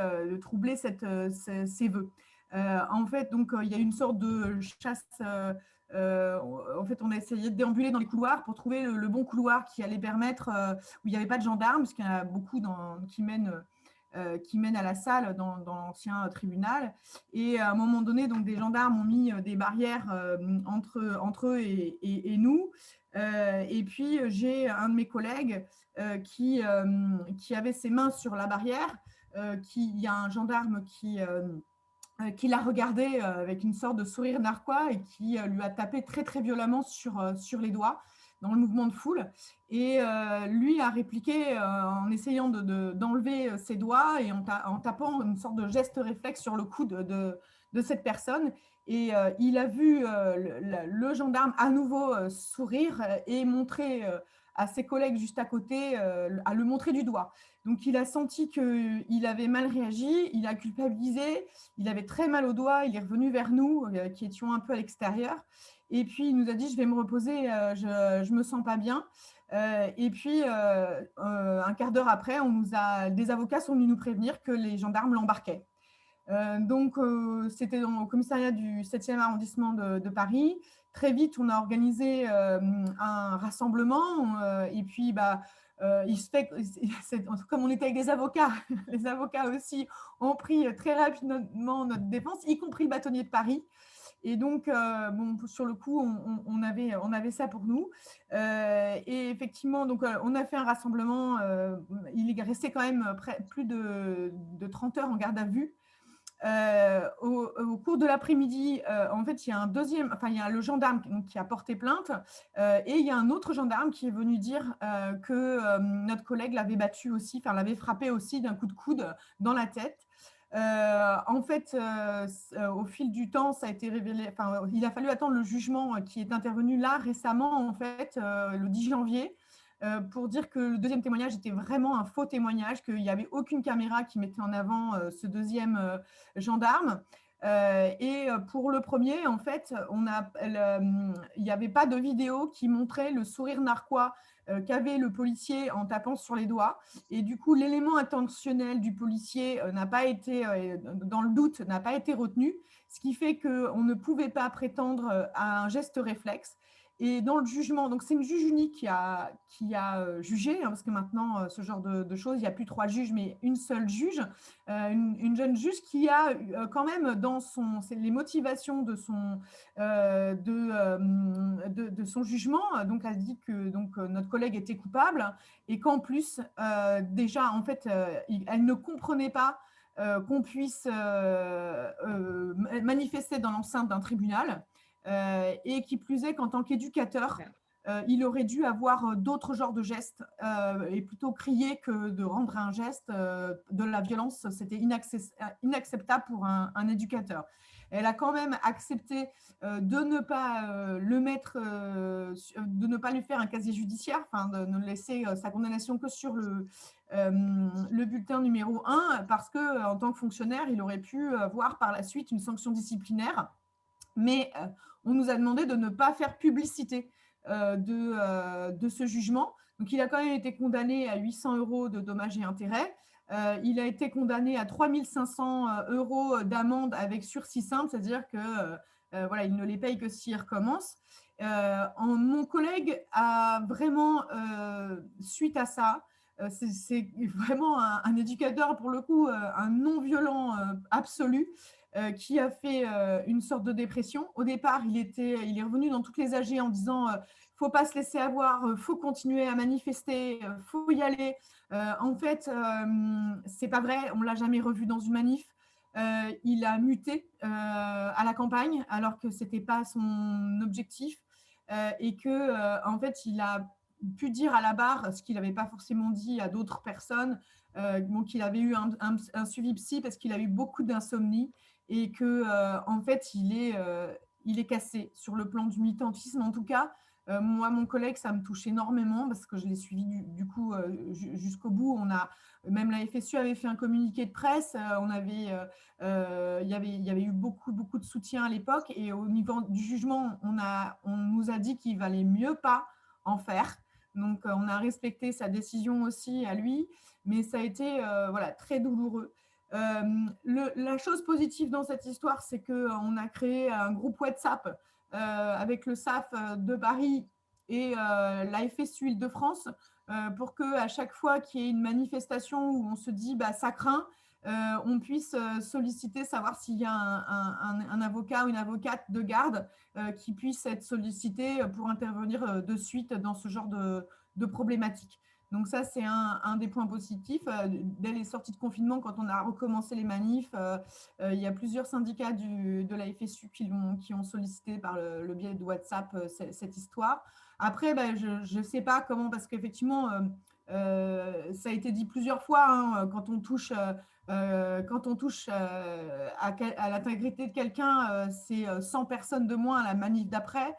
Speaker 4: ces vœux. En fait, donc, il y a une sorte de chasse. En fait, on a essayé de déambuler dans les couloirs pour trouver le bon couloir qui allait permettre, où il n'y avait pas de gendarmes, parce qu'il y en a beaucoup qui mènent à la salle dans l'ancien tribunal. Et à un moment donné, donc, des gendarmes ont mis des barrières entre eux et nous. Et puis, j'ai un de mes collègues qui avait ses mains sur la barrière. Il y a un gendarme qui l'a regardé avec une sorte de sourire narquois et qui lui a tapé très, très violemment sur les doigts dans le mouvement de foule. Et lui a répliqué en essayant d'enlever ses doigts et en tapant une sorte de geste réflexe sur le cou de cette personne. Et il a vu le gendarme à nouveau sourire et montrer à ses collègues juste à côté, à le montrer du doigt. Donc, il a senti qu'il avait mal réagi, il a culpabilisé, il avait très mal au doigt, il est revenu vers nous, qui étions un peu à l'extérieur. Et puis, il nous a dit, je vais me reposer, je ne me sens pas bien. Et puis, un quart d'heure après, des avocats sont venus nous prévenir que les gendarmes l'embarquaient. Donc, c'était dans le commissariat du 7e arrondissement de Paris. Très vite, on a organisé un rassemblement et puis, il se fait, comme on était avec des avocats, les avocats aussi ont pris très rapidement notre défense, y compris le bâtonnier de Paris. Et donc, sur le coup, on avait ça pour nous. Et effectivement, donc, on a fait un rassemblement. Il est resté quand même plus de 30 heures en garde à vue. Au cours de l'après-midi, en fait, il y a le gendarme qui a porté plainte et il y a un autre gendarme qui est venu dire que notre collègue l'avait battu aussi, enfin l'avait frappé aussi d'un coup de coude dans la tête. En fait, au fil du temps, ça a été révélé. Enfin, il a fallu attendre le jugement qui est intervenu là récemment, en fait, le 10 janvier, pour dire que le deuxième témoignage était vraiment un faux témoignage, qu'il n'y avait aucune caméra qui mettait en avant ce deuxième gendarme. Et pour le premier, en fait, il n'y avait pas de vidéo qui montrait le sourire narquois qu'avait le policier en tapant sur les doigts. Et du coup, l'élément intentionnel du policier n'a pas été, dans le doute, n'a pas été retenu, ce qui fait qu'on ne pouvait pas prétendre à un geste réflexe. Et dans le jugement, donc c'est une juge unique qui a jugé, parce que maintenant, ce genre de choses, il n'y a plus 3 juges, mais une seule juge, une jeune juge qui a quand même dans les motivations de son jugement, donc elle dit que notre collègue était coupable et qu'en plus, déjà, en fait, elle ne comprenait pas qu'on puisse manifester dans l'enceinte d'un tribunal. Et qui plus est qu'en tant qu'éducateur, il aurait dû avoir d'autres genres de gestes et plutôt crier que de rendre un geste de la violence. C'était inacceptable pour un éducateur. Elle a quand même accepté de ne pas le mettre, de ne pas lui faire un casier judiciaire, de ne laisser sa condamnation que sur le bulletin numéro 1, parce qu'en tant que fonctionnaire, il aurait pu voir par la suite une sanction disciplinaire. Mais on nous a demandé de ne pas faire publicité de ce jugement. Donc, il a quand même été condamné à 800 € de dommages et intérêts. Il a été condamné à 3 500 € d'amende avec sursis simple, c'est-à-dire que voilà, il ne les paye que s'il recommence. Mon collègue a vraiment, suite à ça, c'est vraiment un éducateur, pour le coup, un non-violent absolu, qui a fait une sorte de dépression. Au départ, il est revenu dans toutes les AG en disant faut pas se laisser avoir, faut continuer à manifester, faut y aller. En fait, c'est pas vrai, on l'a jamais revu dans une manif. Il a muté à la campagne alors que c'était pas son objectif et que en fait, il a pu dire à la barre ce qu'il n'avait pas forcément dit à d'autres personnes. Donc, il avait eu un suivi psy parce qu'il a eu beaucoup d'insomnie et que en fait, il est cassé sur le plan du militantisme. En tout cas, moi, mon collègue, ça me touche énormément parce que je l'ai suivi du coup jusqu'au bout. Même la FSU avait fait un communiqué de presse. Il y avait eu beaucoup de soutien à l'époque. Et au niveau du jugement, on nous a dit qu'il valait mieux pas en faire. Donc, on a respecté sa décision aussi à lui. Mais ça a été voilà, très douloureux. La chose positive dans cette histoire, c'est qu'on a créé un groupe WhatsApp avec le SAF de Paris et la FSU Île-de-France pour qu'à chaque fois qu'il y ait une manifestation où on se dit ça craint, on puisse solliciter, savoir s'il y a un avocat ou une avocate de garde qui puisse être sollicité pour intervenir de suite dans ce genre de problématique. Donc ça, c'est un des points positifs. Dès les sorties de confinement, quand on a recommencé les manifs, il y a plusieurs syndicats de la FSU qui ont sollicité par le biais de WhatsApp cette histoire. Après, je ne sais pas comment, parce qu'effectivement, ça a été dit plusieurs fois, hein, quand on touche à l'intégrité de quelqu'un, c'est 100 personnes de moins à la manif d'après.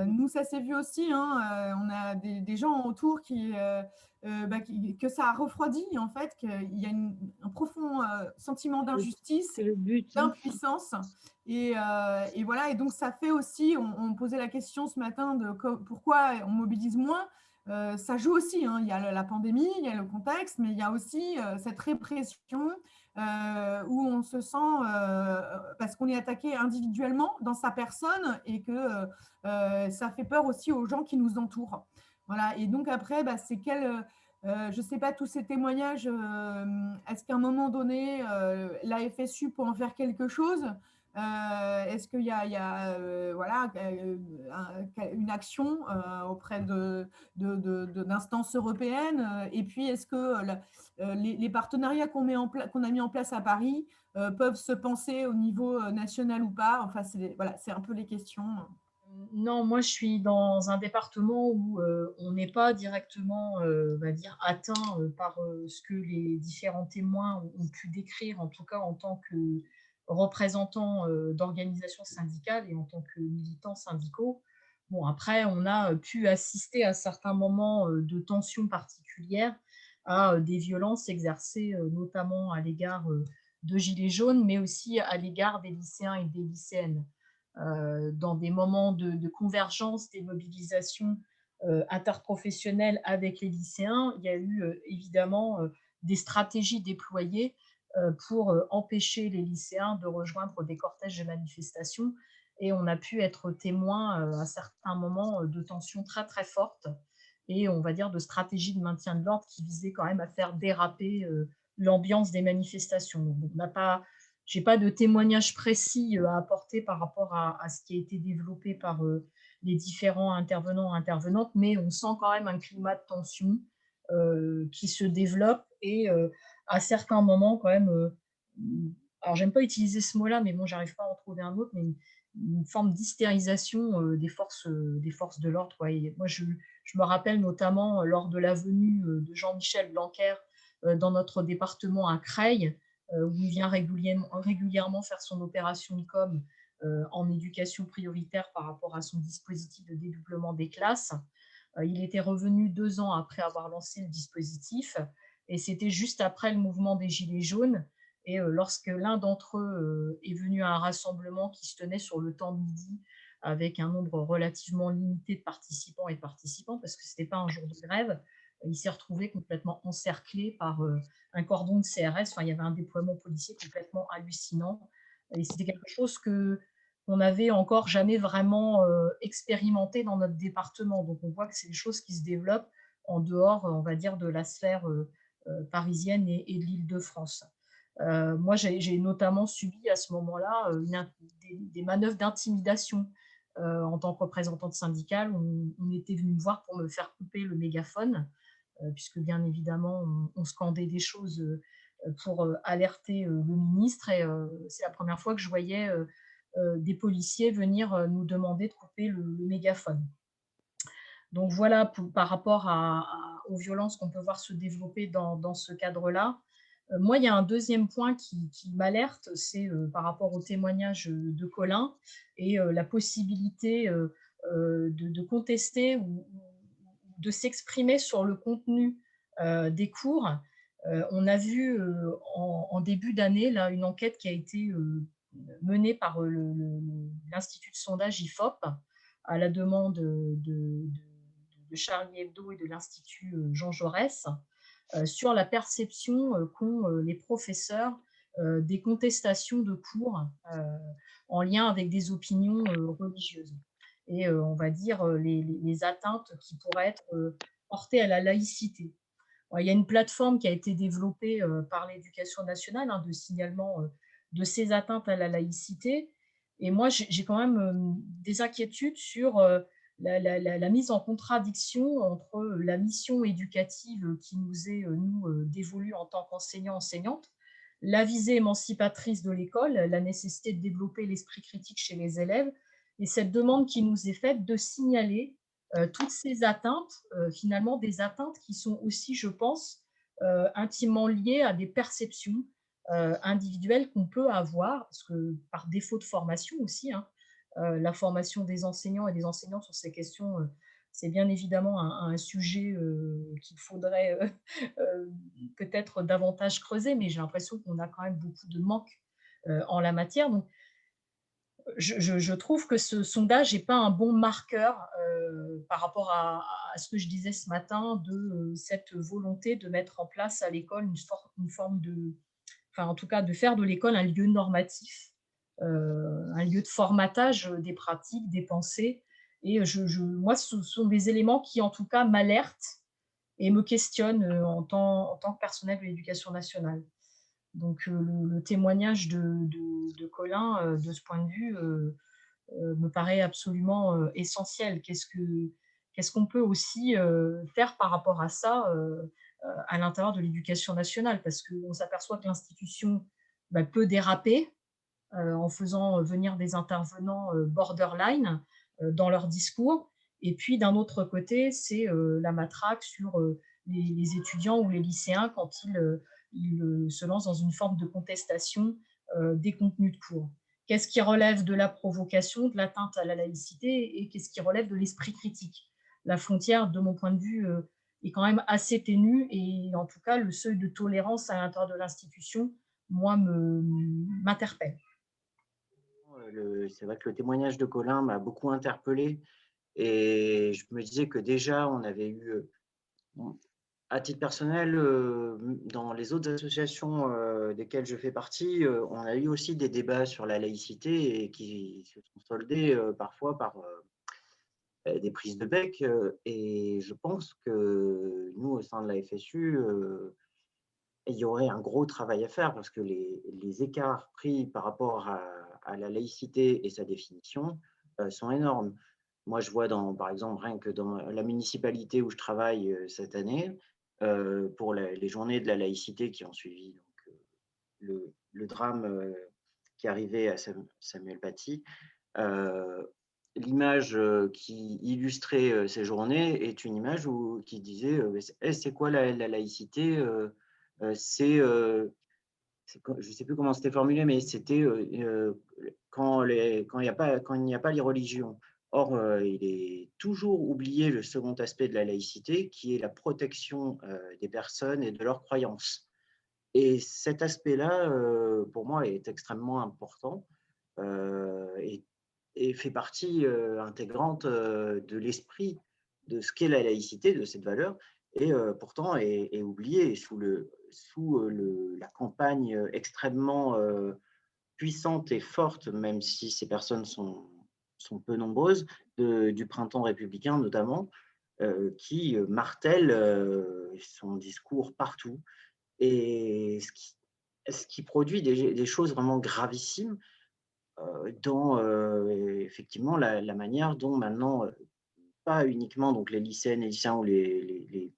Speaker 4: Nous, ça s'est vu aussi, hein, on a des gens autour que ça a refroidi, en fait, qu'il y a un profond sentiment d'injustice, d'impuissance. Et voilà, et donc ça fait aussi, on posait la question ce matin de pourquoi on mobilise moins. Ça joue aussi, hein. Il y a la pandémie, il y a le contexte, mais il y a aussi cette répression où on se sent, parce qu'on est attaqué individuellement dans sa personne et que ça fait peur aussi aux gens qui nous entourent. Voilà. Et donc après, c'est je ne sais pas, tous ces témoignages, est-ce qu'à un moment donné, la FSU peut en faire quelque chose? Est-ce qu'il y a voilà, une action auprès d'instances européennes? Et puis, est-ce que les partenariats qu'on a mis en place à Paris peuvent se penser au niveau national ou pas? Enfin, voilà, c'est un peu les questions.
Speaker 5: Non, moi je suis dans un département où on n'est pas directement, on va dire, atteint par ce que les différents témoins ont pu décrire, en tout cas en tant que représentants d'organisations syndicales et en tant que militants syndicaux. Bon, après, on a pu assister à certains moments de tensions particulières, à des violences exercées notamment à l'égard de Gilets jaunes, mais aussi à l'égard des lycéens et des lycéennes. Dans des moments de convergence des mobilisations interprofessionnelles avec les lycéens, il y a eu évidemment des stratégies déployées pour empêcher les lycéens de rejoindre des cortèges de manifestations. Et on a pu être témoin à certains moments de tensions très très fortes et on va dire de stratégies de maintien de l'ordre qui visaient quand même à faire déraper l'ambiance des manifestations. Donc, on n'a pas j'ai pas de témoignage précis à apporter par rapport à ce qui a été développé par les différents intervenants et intervenantes, mais on sent quand même un climat de tension qui se développe et à certains moments quand même, alors j'aime pas utiliser ce mot-là, mais bon, j'arrive pas à en trouver un autre, mais une forme d'hystérisation des forces de l'ordre. Ouais. Moi, je me rappelle notamment lors de la venue de Jean-Michel Blanquer dans notre département à Creil, où il vient régulièrement faire son opération de com en éducation prioritaire par rapport à son dispositif de dédoublement des classes. Il était revenu 2 ans après avoir lancé le dispositif et c'était juste après le mouvement des Gilets jaunes. Et lorsque l'un d'entre eux est venu à un rassemblement qui se tenait sur le temps de midi avec un nombre relativement limité de participants et de participantes, parce que ce n'était pas un jour de grève, il s'est retrouvé complètement encerclé par un cordon de CRS. Enfin, il y avait un déploiement policier complètement hallucinant. Et c'était quelque chose qu'on n'avait encore jamais vraiment expérimenté dans notre département. Donc, on voit que c'est des choses qui se développent en dehors, on va dire, de la sphère parisienne et de l'Île-de-France. Moi, j'ai notamment subi à ce moment-là des manœuvres d'intimidation en tant que représentante syndicale. On était venu me voir pour me faire couper le mégaphone, puisque bien évidemment, on scandait des choses pour alerter le ministre. Et c'est la première fois que je voyais des policiers venir nous demander de couper le mégaphone. Donc voilà, par rapport aux violences qu'on peut voir se développer dans ce cadre-là. Moi, il y a un deuxième point qui m'alerte, c'est par rapport au témoignage de Colin et la possibilité de contester ou de s'exprimer sur le contenu des cours. On a vu en début d'année là, une enquête qui a été menée par l'Institut de sondage IFOP à la demande de Charlie Hebdo et de l'Institut Jean Jaurès sur la perception qu'ont les professeurs des contestations de cours en lien avec des opinions religieuses. Et on va dire les atteintes qui pourraient être portées à la laïcité. Il y a une plateforme qui a été développée par l'Éducation nationale de signalement de ces atteintes à la laïcité. Et moi, j'ai quand même des inquiétudes sur la mise en contradiction entre la mission éducative qui nous est, dévolue en tant qu'enseignants-enseignantes, la visée émancipatrice de l'école, la nécessité de développer l'esprit critique chez les élèves, et cette demande qui nous est faite de signaler toutes ces atteintes, finalement des atteintes qui sont aussi, je pense, intimement liées à des perceptions individuelles qu'on peut avoir, parce que par défaut de formation aussi, la formation des enseignants et des enseignantes sur ces questions, c'est bien évidemment un sujet qu'il faudrait peut-être davantage creuser, mais j'ai l'impression qu'on a quand même beaucoup de manques en la matière. Donc, je trouve que ce sondage n'est pas un bon marqueur par rapport à ce que je disais ce matin de cette volonté de mettre en place à l'école une forme de, enfin en tout cas de faire de l'école un lieu normatif, un lieu de formatage des pratiques, des pensées. Et moi, ce sont des éléments qui en tout cas m'alertent et me questionnent en tant que personnel de l'éducation nationale. Donc, le témoignage de Colin, de ce point de vue, me paraît absolument essentiel. Qu'est-ce qu'on peut aussi faire par rapport à ça à l'intérieur de l'éducation nationale? Parce qu'on s'aperçoit que l'institution peut déraper en faisant venir des intervenants borderline dans leur discours. Et puis, d'un autre côté, c'est la matraque sur les étudiants ou les lycéens quand ils se lancent dans une forme de contestation des contenus de cours. Qu'est-ce qui relève de la provocation, de l'atteinte à la laïcité, et qu'est-ce qui relève de l'esprit critique? La frontière, de mon point de vue, est quand même assez ténue, et en tout cas, le seuil de tolérance à l'intérieur de l'institution, moi, m'interpelle.
Speaker 6: C'est vrai que le témoignage de Colin m'a beaucoup interpellé, et je me disais que déjà, on avait eu, à titre personnel, dans les autres associations desquelles je fais partie, on a eu aussi des débats sur la laïcité et qui se sont soldés parfois par des prises de bec. Et je pense que nous, au sein de la FSU, il y aurait un gros travail à faire parce que les écarts pris par rapport à la laïcité et sa définition sont énormes. Moi, je vois, par exemple, rien que dans la municipalité où je travaille cette année, pour les journées de la laïcité qui ont suivi donc, le drame qui est arrivé à Samuel Paty, l'image qui illustrait ces journées est une image qui disait c'est quoi la laïcité? Je ne sais plus comment c'était formulé, mais c'était quand il n'y a pas les religions. Or, il est toujours oublié le second aspect de la laïcité, qui est la protection des personnes et de leurs croyances. Et cet aspect-là, pour moi, est extrêmement important et fait partie intégrante de l'esprit de ce qu'est la laïcité, de cette valeur, et pourtant est oublié sous la campagne extrêmement puissante et forte, même si ces personnes sont peu nombreuses, du printemps républicain notamment, qui martèle son discours partout, et ce qui produit des choses vraiment gravissimes dans effectivement la manière dont maintenant, pas uniquement donc les lycéennes, les lycéens ou les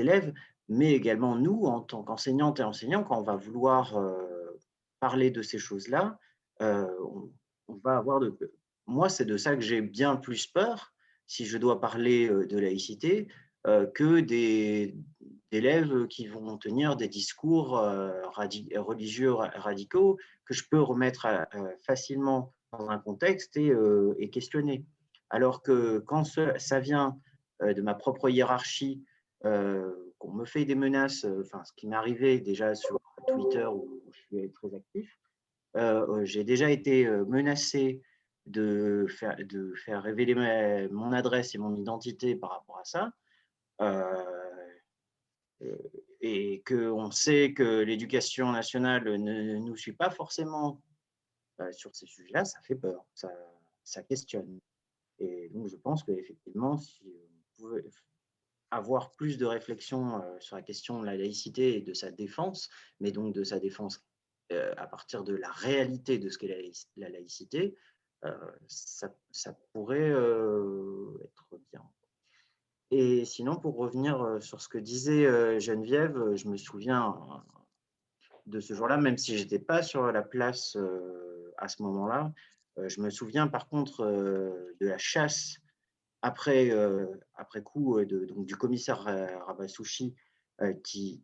Speaker 6: élèves, mais également nous, en tant qu'enseignantes et enseignants, quand on va vouloir parler de ces choses-là, on va avoir moi, c'est de ça que j'ai bien plus peur, si je dois parler de laïcité, que d'élèves qui vont tenir des discours religieux radicaux que je peux remettre facilement dans un contexte et questionner. Alors que quand ça vient de ma propre hiérarchie, qu'on me fait des menaces, ce qui m'est arrivé déjà sur Twitter où je suis très actif, j'ai déjà été menacé de faire révéler mon adresse et mon identité par rapport à ça. Et qu'on sait que l'éducation nationale ne nous suit pas forcément sur ces sujets-là, ça fait peur, ça questionne. Et donc, je pense qu'effectivement, si on pouvait avoir plus de réflexion sur la question de la laïcité et de sa défense, mais donc de sa défense à partir de la réalité de ce qu'est la laïcité, ça pourrait être bien. Et sinon, pour revenir sur ce que disait Geneviève, je me souviens de ce jour-là, même si je n'étais pas sur la place à ce moment-là. Je me souviens par contre de la chasse après coup donc, du commissaire Rabassouchi qui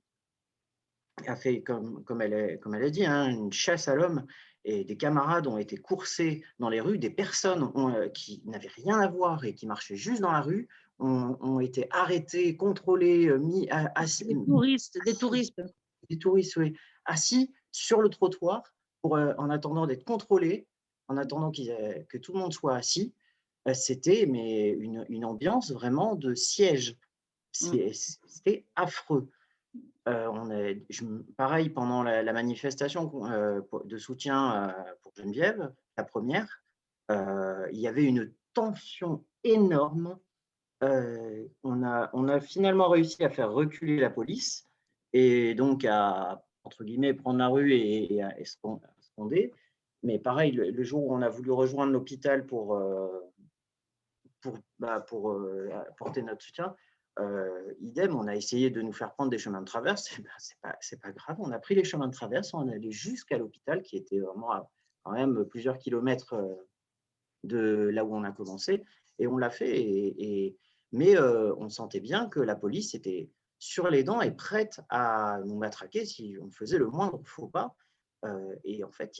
Speaker 6: a fait, comme elle a dit, hein, une chasse à l'homme, et des camarades ont été coursés dans les rues, des personnes qui n'avaient rien à voir et qui marchaient juste dans la rue ont été arrêtées, contrôlées, mis assis,
Speaker 7: des touristes,
Speaker 6: oui, assis sur le trottoir en attendant d'être contrôlés, en attendant que tout le monde soit assis. C'était une ambiance vraiment de siège. C'était affreux. Pareil, pendant la manifestation de soutien pour Geneviève, la première, il y avait une tension énorme. On a finalement réussi à faire reculer la police et donc à entre guillemets, prendre la rue et sconder. Mais pareil, le jour où on a voulu rejoindre l'hôpital pour apporter notre soutien, idem, on a essayé de nous faire prendre des chemins de traverse. C'est pas grave, on a pris les chemins de traverse, on est allé jusqu'à l'hôpital qui était vraiment à quand même plusieurs kilomètres de là où on a commencé, et on l'a fait. Mais on sentait bien que la police était sur les dents et prête à nous matraquer si on faisait le moindre faux pas. Et en fait,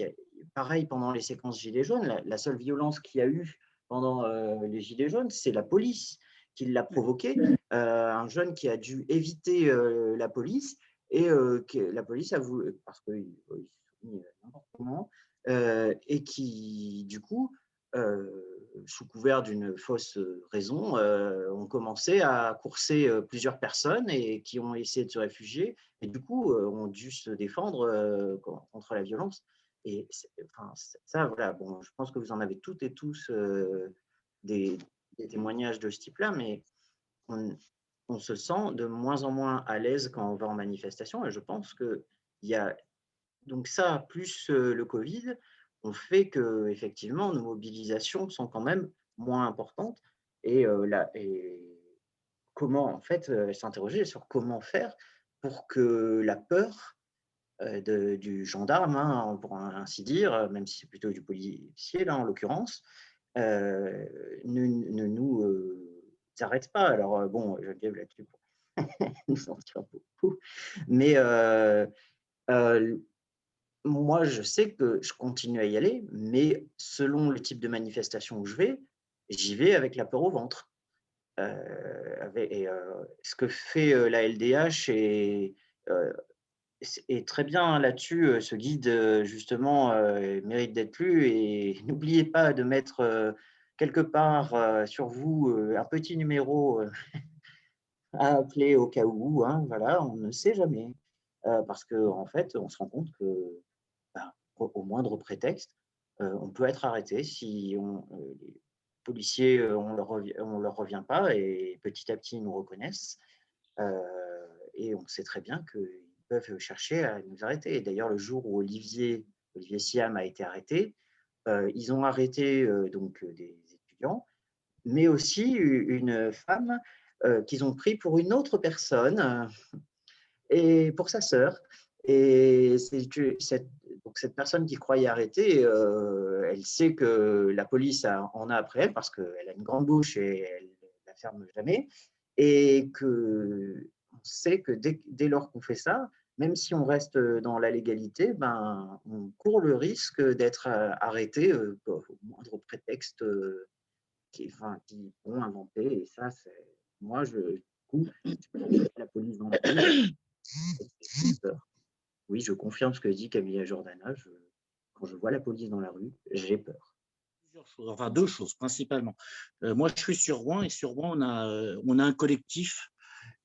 Speaker 6: pareil pendant les séquences Gilets jaunes, la seule violence qu'il y a eu pendant les Gilets jaunes, c'est la police qui l'a provoqué. Un jeune qui a dû éviter la police, et que la police a voulu, parce qu'il s'est mis n'importe comment, et qui, du coup, sous couvert d'une fausse raison, ont commencé à courser plusieurs personnes et qui ont essayé de se réfugier, et du coup ont dû se défendre contre la violence. Et ça, voilà, bon, je pense que vous en avez toutes et tous des témoignages de ce type-là, mais on se sent de moins en moins à l'aise quand on va en manifestation, et je pense qu'il y a donc ça, plus le Covid, on fait que effectivement nos mobilisations sont quand même moins importantes, et comment en fait s'interroger sur comment faire pour que la peur du gendarme, hein, pour ainsi dire, même si c'est plutôt du policier là en l'occurrence, ne nous arrête pas. Alors bon, Geneviève là-dessus pour nous en dire beaucoup, mais moi, je sais que je continue à y aller, mais selon le type de manifestation où je vais, j'y vais avec la peur au ventre. Ce que fait la LDH est très bien là-dessus. Ce guide, justement, mérite d'être lu. Et n'oubliez pas de mettre quelque part sur vous un petit numéro à appeler au cas où. Hein, voilà, on ne sait jamais. Parce qu'en fait, on se rend compte que au moindre prétexte, on peut être arrêté si les policiers, on leur revient pas, et petit à petit, ils nous reconnaissent. Et on sait très bien qu'ils peuvent chercher à nous arrêter. Et d'ailleurs, le jour où Olivier Siam a été arrêté, ils ont arrêté donc des étudiants, mais aussi une femme qu'ils ont pris pour une autre personne, et pour sa sœur. Et donc cette personne qui croyait arrêter, elle sait que la police en a après elle, parce qu'elle a une grande bouche et elle ne la ferme jamais. Et on sait que dès lors qu'on fait ça, même si on reste dans la légalité, ben, on court le risque d'être arrêté au moindre prétexte qu'ils vont inventer. Et ça, moi, du coup, la police dans la rue, j'ai peur. Oui, je confirme ce que dit Camilla Jordana. Quand je vois la police dans la rue, j'ai peur.
Speaker 8: Plusieurs choses, enfin deux choses principalement. Moi, je suis sur Rouen, et sur Rouen, on a un collectif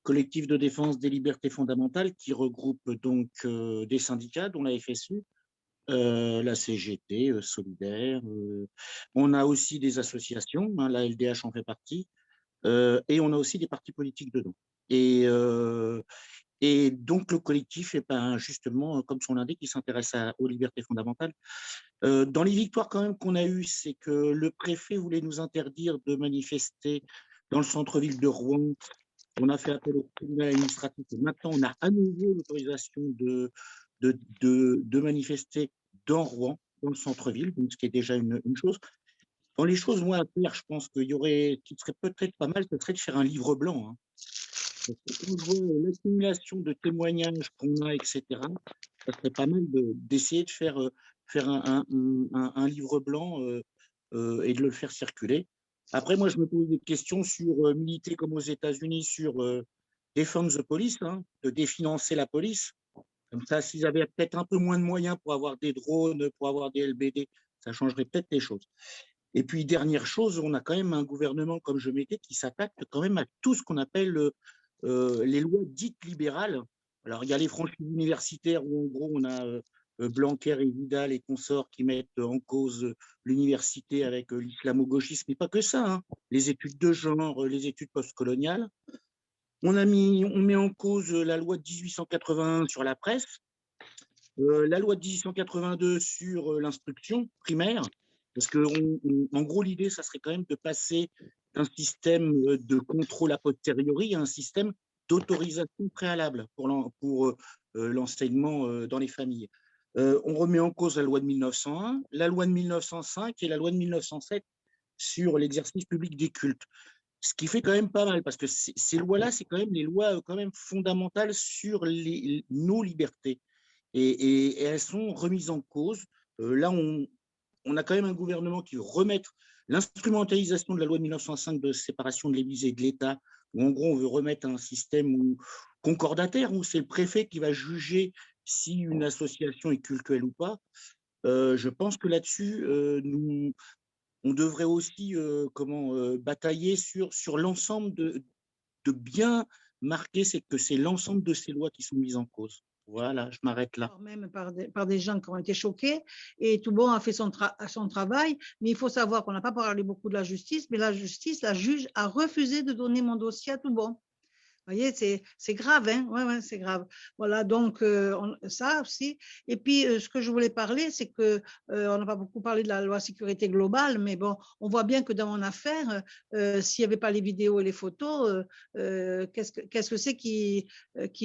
Speaker 8: de défense des libertés fondamentales qui regroupe donc des syndicats, dont la FSU, la CGT, Solidaire. On a aussi des associations, hein, la LDH en fait partie, et on a aussi des partis politiques dedans. Et donc, le collectif, justement, comme son l'indique, il s'intéresse aux libertés fondamentales. Dans les victoires quand même qu'on a eues, c'est que le préfet voulait nous interdire de manifester dans le centre-ville de Rouen. On a fait appel au tribunal administratif, et maintenant on a à nouveau l'autorisation de manifester dans Rouen, dans le centre-ville, donc ce qui est déjà une chose. Dans les choses, moi, à faire, je pense qu'il y aurait, qui serait peut-être pas mal, ce serait de faire un livre blanc. Hein. Quand on voit l'accumulation de témoignages qu'on a, etc., ça serait pas mal d'essayer de faire un livre blanc et de le faire circuler. Après, moi, je me pose des questions sur militer comme aux États-Unis sur Defund the Police, hein, de définancer la police. Comme ça, s'ils avaient peut-être un peu moins de moyens pour avoir des drones, pour avoir des LBD, ça changerait peut-être les choses. Et puis, dernière chose, on a quand même un gouvernement, comme je m'étais, qui s'attaque quand même à tout ce qu'on appelle les lois dites libérales. Alors, il y a les franchises universitaires où, en gros, on a Blanquer et Vidal et consorts qui mettent en cause l'université avec l'islamo-gauchisme, mais pas que ça, hein. Les études de genre, les études postcoloniales. On met en cause la loi de 1881 sur la presse. La loi de 1882 sur l'instruction primaire, parce qu'en gros, l'idée, ça serait quand même de passer d'un système de contrôle a posteriori à un système d'autorisation préalable pour l'enseignement dans les familles. On remet en cause la loi de 1901, la loi de 1905 et la loi de 1907 sur l'exercice public des cultes. Ce qui fait quand même pas mal, parce que ces lois-là, c'est quand même les lois quand même fondamentales sur nos libertés. Et elles sont remises en cause. Là, on a quand même un gouvernement qui veut remettre l'instrumentalisation de la loi de 1905 de séparation de l'Église et de l'État, où en gros, on veut remettre un système concordataire, où c'est le préfet qui va juger si une association est cultuelle ou pas. Je pense que là-dessus, on devrait aussi batailler sur l'ensemble de bien marquer que c'est l'ensemble de ces lois qui sont mises en cause. Voilà, je m'arrête là.
Speaker 7: Même par des gens qui ont été choqués, et Toubon a fait son travail, mais il faut savoir qu'on n'a pas parlé beaucoup de la justice, mais la justice, la juge a refusé de donner mon dossier à Toubon. Vous voyez, c'est grave, hein? Ouais, c'est grave. Voilà, donc ça aussi. Et puis, ce que je voulais parler, c'est que on n'a pas beaucoup parlé de la loi sécurité globale, mais bon, on voit bien que dans mon affaire, s'il n'y avait pas les vidéos et les photos, qu'est-ce que c'est qui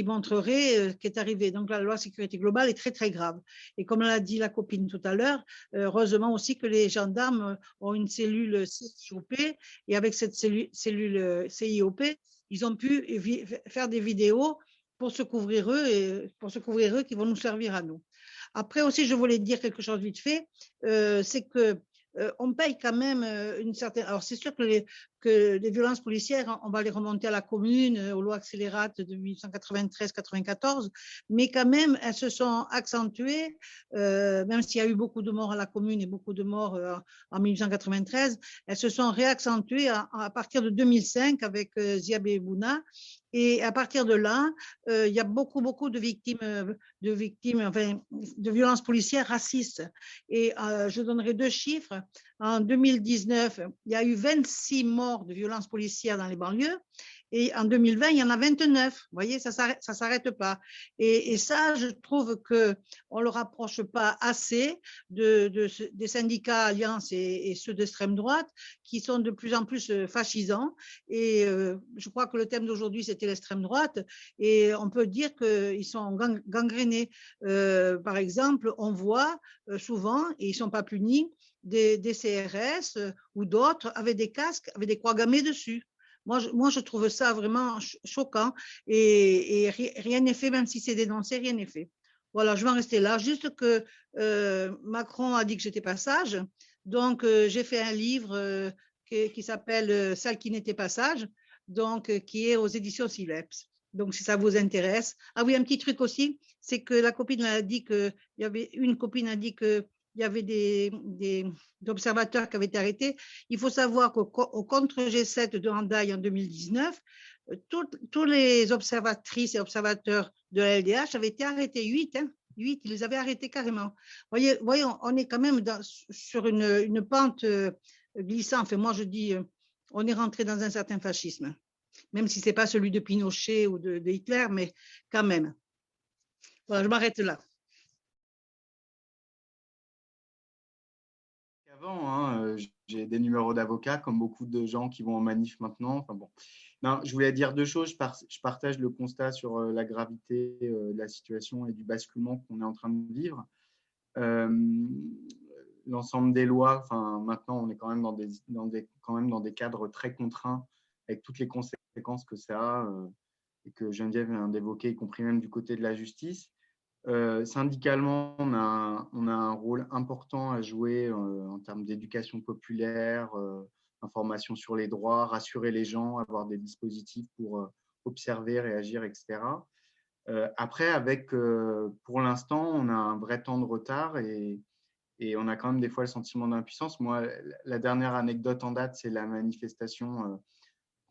Speaker 7: montrerait qui est arrivé? Donc, la loi sécurité globale est très, très grave. Et comme l'a dit la copine tout à l'heure, heureusement aussi que les gendarmes ont une cellule CIOP, et avec cette cellule CIOP, ils ont pu faire des vidéos pour se couvrir eux qui vont nous servir à nous. Après aussi, je voulais dire quelque chose vite fait, c'est que on paye quand même une certaine… Alors, c'est sûr que les violences policières, on va les remonter à la commune, aux lois accélérates de 1893-94, mais quand même, elles se sont accentuées, même s'il y a eu beaucoup de morts à la commune et beaucoup de morts en 1893, elles se sont réaccentuées à partir de 2005 avec Ziabé Bouna. Et à partir de là, il y a beaucoup de victimes, enfin, de violences policières racistes. Et je donnerai 2 chiffres. En 2019, il y a eu 26 morts de violences policières dans les banlieues. Et en 2020, il y en a 29. Vous voyez, ça s'arrête pas. Et ça, je trouve qu'on ne le rapproche pas assez des syndicats Alliance et ceux d'extrême droite qui sont de plus en plus fascisants. Et je crois que le thème d'aujourd'hui, c'était l'extrême droite. Et on peut dire qu'ils sont gangrénés. Par exemple, on voit souvent, et ils ne sont pas punis, des CRS ou d'autres avec des casques, avec des croix gammées dessus. Moi, je trouve ça vraiment choquant et rien n'est fait, même si c'est dénoncé, rien n'est fait. Voilà, je vais en rester là. Juste que Macron a dit que j'étais pas sage, donc j'ai fait un livre qui s'appelle Celle qui n'était pas sage, donc qui est aux éditions Sileps. Donc, si ça vous intéresse. Ah oui, un petit truc aussi, c'est que la copine a dit qu'il y avait une copine a dit que il y avait des observateurs qui avaient été arrêtés. Il faut savoir qu'au contre G7 de Handaï en 2019, tous les observatrices et observateurs de la LDH avaient été arrêtés, 8, ils les avaient arrêtés carrément. Voyez, on est quand même sur une pente glissante. Enfin, moi, je dis, on est rentré dans un certain fascisme, même si ce n'est pas celui de Pinochet ou de Hitler, mais quand même. Voilà, je m'arrête là.
Speaker 9: Avant, j'ai des numéros d'avocats, comme beaucoup de gens qui vont en manif maintenant. Enfin, bon. Non, je voulais dire 2 choses. Je partage le constat sur la gravité de la situation et du basculement qu'on est en train de vivre. L'ensemble des lois, enfin, maintenant, on est quand même dans des cadres très contraints, avec toutes les conséquences que ça a, et que Geneviève vient d'évoquer, y compris même du côté de la justice. Syndicalement, on a un rôle important à jouer en termes d'éducation populaire, information sur les droits, rassurer les gens, avoir des dispositifs pour observer, réagir, etc. Après, pour l'instant, on a un vrai temps de retard et on a quand même des fois le sentiment d'impuissance. Moi, la dernière anecdote en date, c'est la manifestation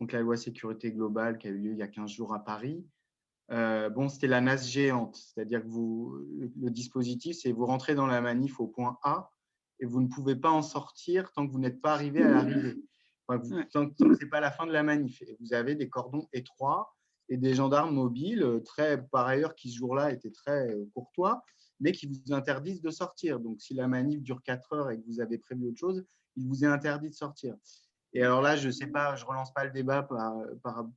Speaker 9: contre la loi sécurité globale qui a eu lieu il y a 15 jours à Paris. C'était la nasse géante, c'est-à-dire que le dispositif, c'est vous rentrez dans la manif au point A et vous ne pouvez pas en sortir tant que vous n'êtes pas arrivé à l'arrivée, tant que ce n'est pas la fin de la manif. Et vous avez des cordons étroits et des gendarmes mobiles, par ailleurs, qui ce jour-là étaient très courtois, mais qui vous interdisent de sortir. Donc, si la manif dure 4 heures et que vous avez prévu autre chose, il vous est interdit de sortir. Et alors là, je ne sais pas, je ne relance pas le débat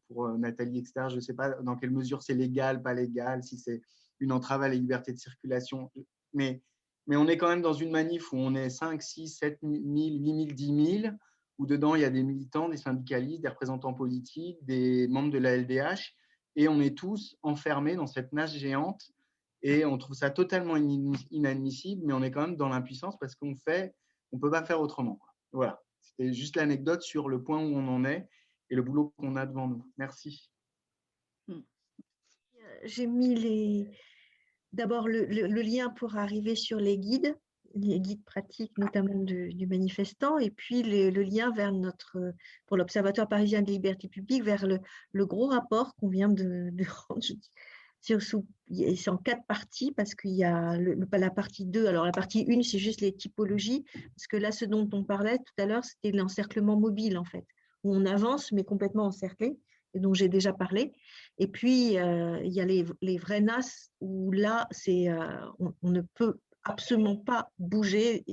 Speaker 9: pour Nathalie, etc. Je ne sais pas dans quelle mesure c'est légal, pas légal, si c'est une entrave à la liberté de circulation. Mais on est quand même dans une manif où on est 5, 6, 7 000, 8 000, 10 000, où dedans, il y a des militants, des syndicalistes, des représentants politiques, des membres de la LDH, et on est tous enfermés dans cette nage géante. Et on trouve ça totalement inadmissible, mais on est quand même dans l'impuissance parce qu'on ne peut pas faire autrement. Voilà. C'était juste l'anecdote sur le point où on en est et le boulot qu'on a devant nous. Merci.
Speaker 3: J'ai mis d'abord le lien pour arriver sur les guides pratiques, notamment du manifestant, et puis le lien vers pour l'Observatoire parisien des libertés publiques, vers le gros rapport qu'on vient de rendre. C'est en 4 parties parce qu'il y a la partie 2. Alors, la partie 1, c'est juste les typologies, parce que là, ce dont on parlait tout à l'heure, c'était l'encerclement mobile, en fait, où on avance, mais complètement encerclé, et dont j'ai déjà parlé. Et puis, il y a les vrais NAS, où là, on ne peut absolument pas bouger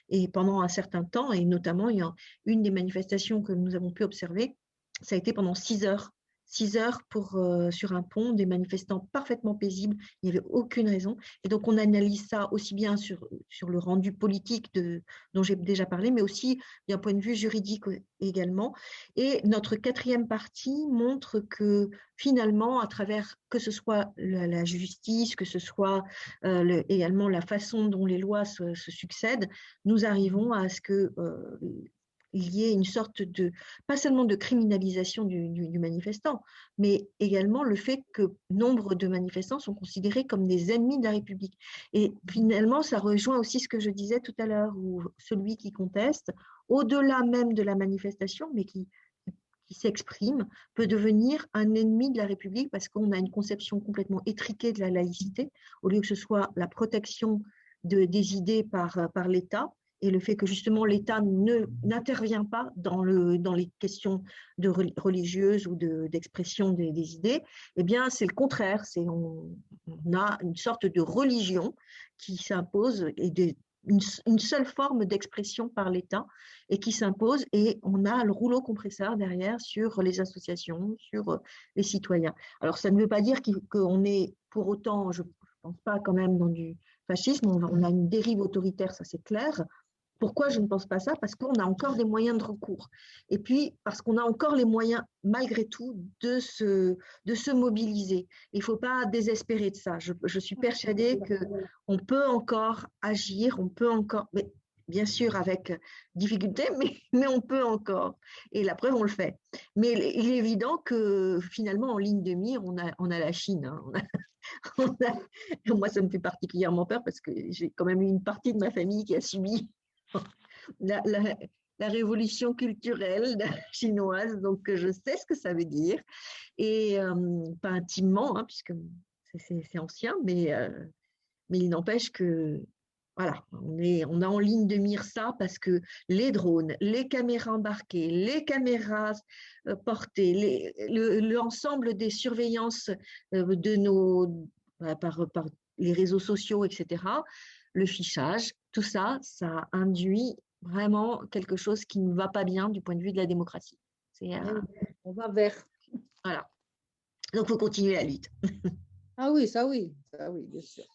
Speaker 3: et pendant un certain temps, et notamment, il y a une des manifestations que nous avons pu observer, ça a été pendant 6 heures. 6 heures sur un pont, des manifestants parfaitement paisibles, il n'y avait aucune raison. Et donc, on analyse ça aussi bien sur le rendu politique dont j'ai déjà parlé, mais aussi d'un point de vue juridique également. Et notre 4e partie montre que finalement, à travers que ce soit la justice, que ce soit également la façon dont les lois se succèdent, nous arrivons à ce que il y ait une sorte pas seulement de criminalisation du manifestant, mais également le fait que nombre de manifestants sont considérés comme des ennemis de la République. Et finalement, ça rejoint aussi ce que je disais tout à l'heure, où celui qui conteste, au-delà même de la manifestation, mais qui s'exprime, peut devenir un ennemi de la République parce qu'on a une conception complètement étriquée de la laïcité, au lieu que ce soit la protection des idées par l'État, et le fait que justement l'État n'intervient pas dans les questions religieuses ou d'expression des idées, eh bien c'est le contraire. On a une sorte de religion qui s'impose et une seule forme d'expression par l'État et qui s'impose, et on a le rouleau compresseur derrière sur les associations, sur les citoyens. Alors ça ne veut pas dire qu'on est pour autant, je ne pense pas quand même dans du fascisme, on a une dérive autoritaire, ça c'est clair. Pourquoi je ne pense pas ça? Parce qu'on a encore des moyens de recours. Et puis, parce qu'on a encore les moyens, malgré tout, de se mobiliser. Il ne faut pas désespérer de ça. Je suis persuadée qu'on peut encore agir, on peut encore, mais bien sûr avec difficulté, mais on peut encore. Et la preuve, on le fait. Mais il est évident que finalement, en ligne de mire, on a la Chine. Hein. Moi, ça me fait particulièrement peur parce que j'ai quand même eu une partie de ma famille qui a subi la révolution culturelle chinoise, donc je sais ce que ça veut dire, et pas intimement, hein, puisque c'est ancien, mais il n'empêche que voilà, on a en ligne de mire ça parce que les drones, les caméras embarquées, les caméras portées, l'ensemble des surveillances par les réseaux sociaux, etc., le fichage, tout ça, ça induit vraiment quelque chose qui ne va pas bien du point de vue de la démocratie.
Speaker 7: On va vers.
Speaker 3: Voilà. Donc, il faut continuer la lutte.
Speaker 7: Ah oui, ça oui, bien sûr.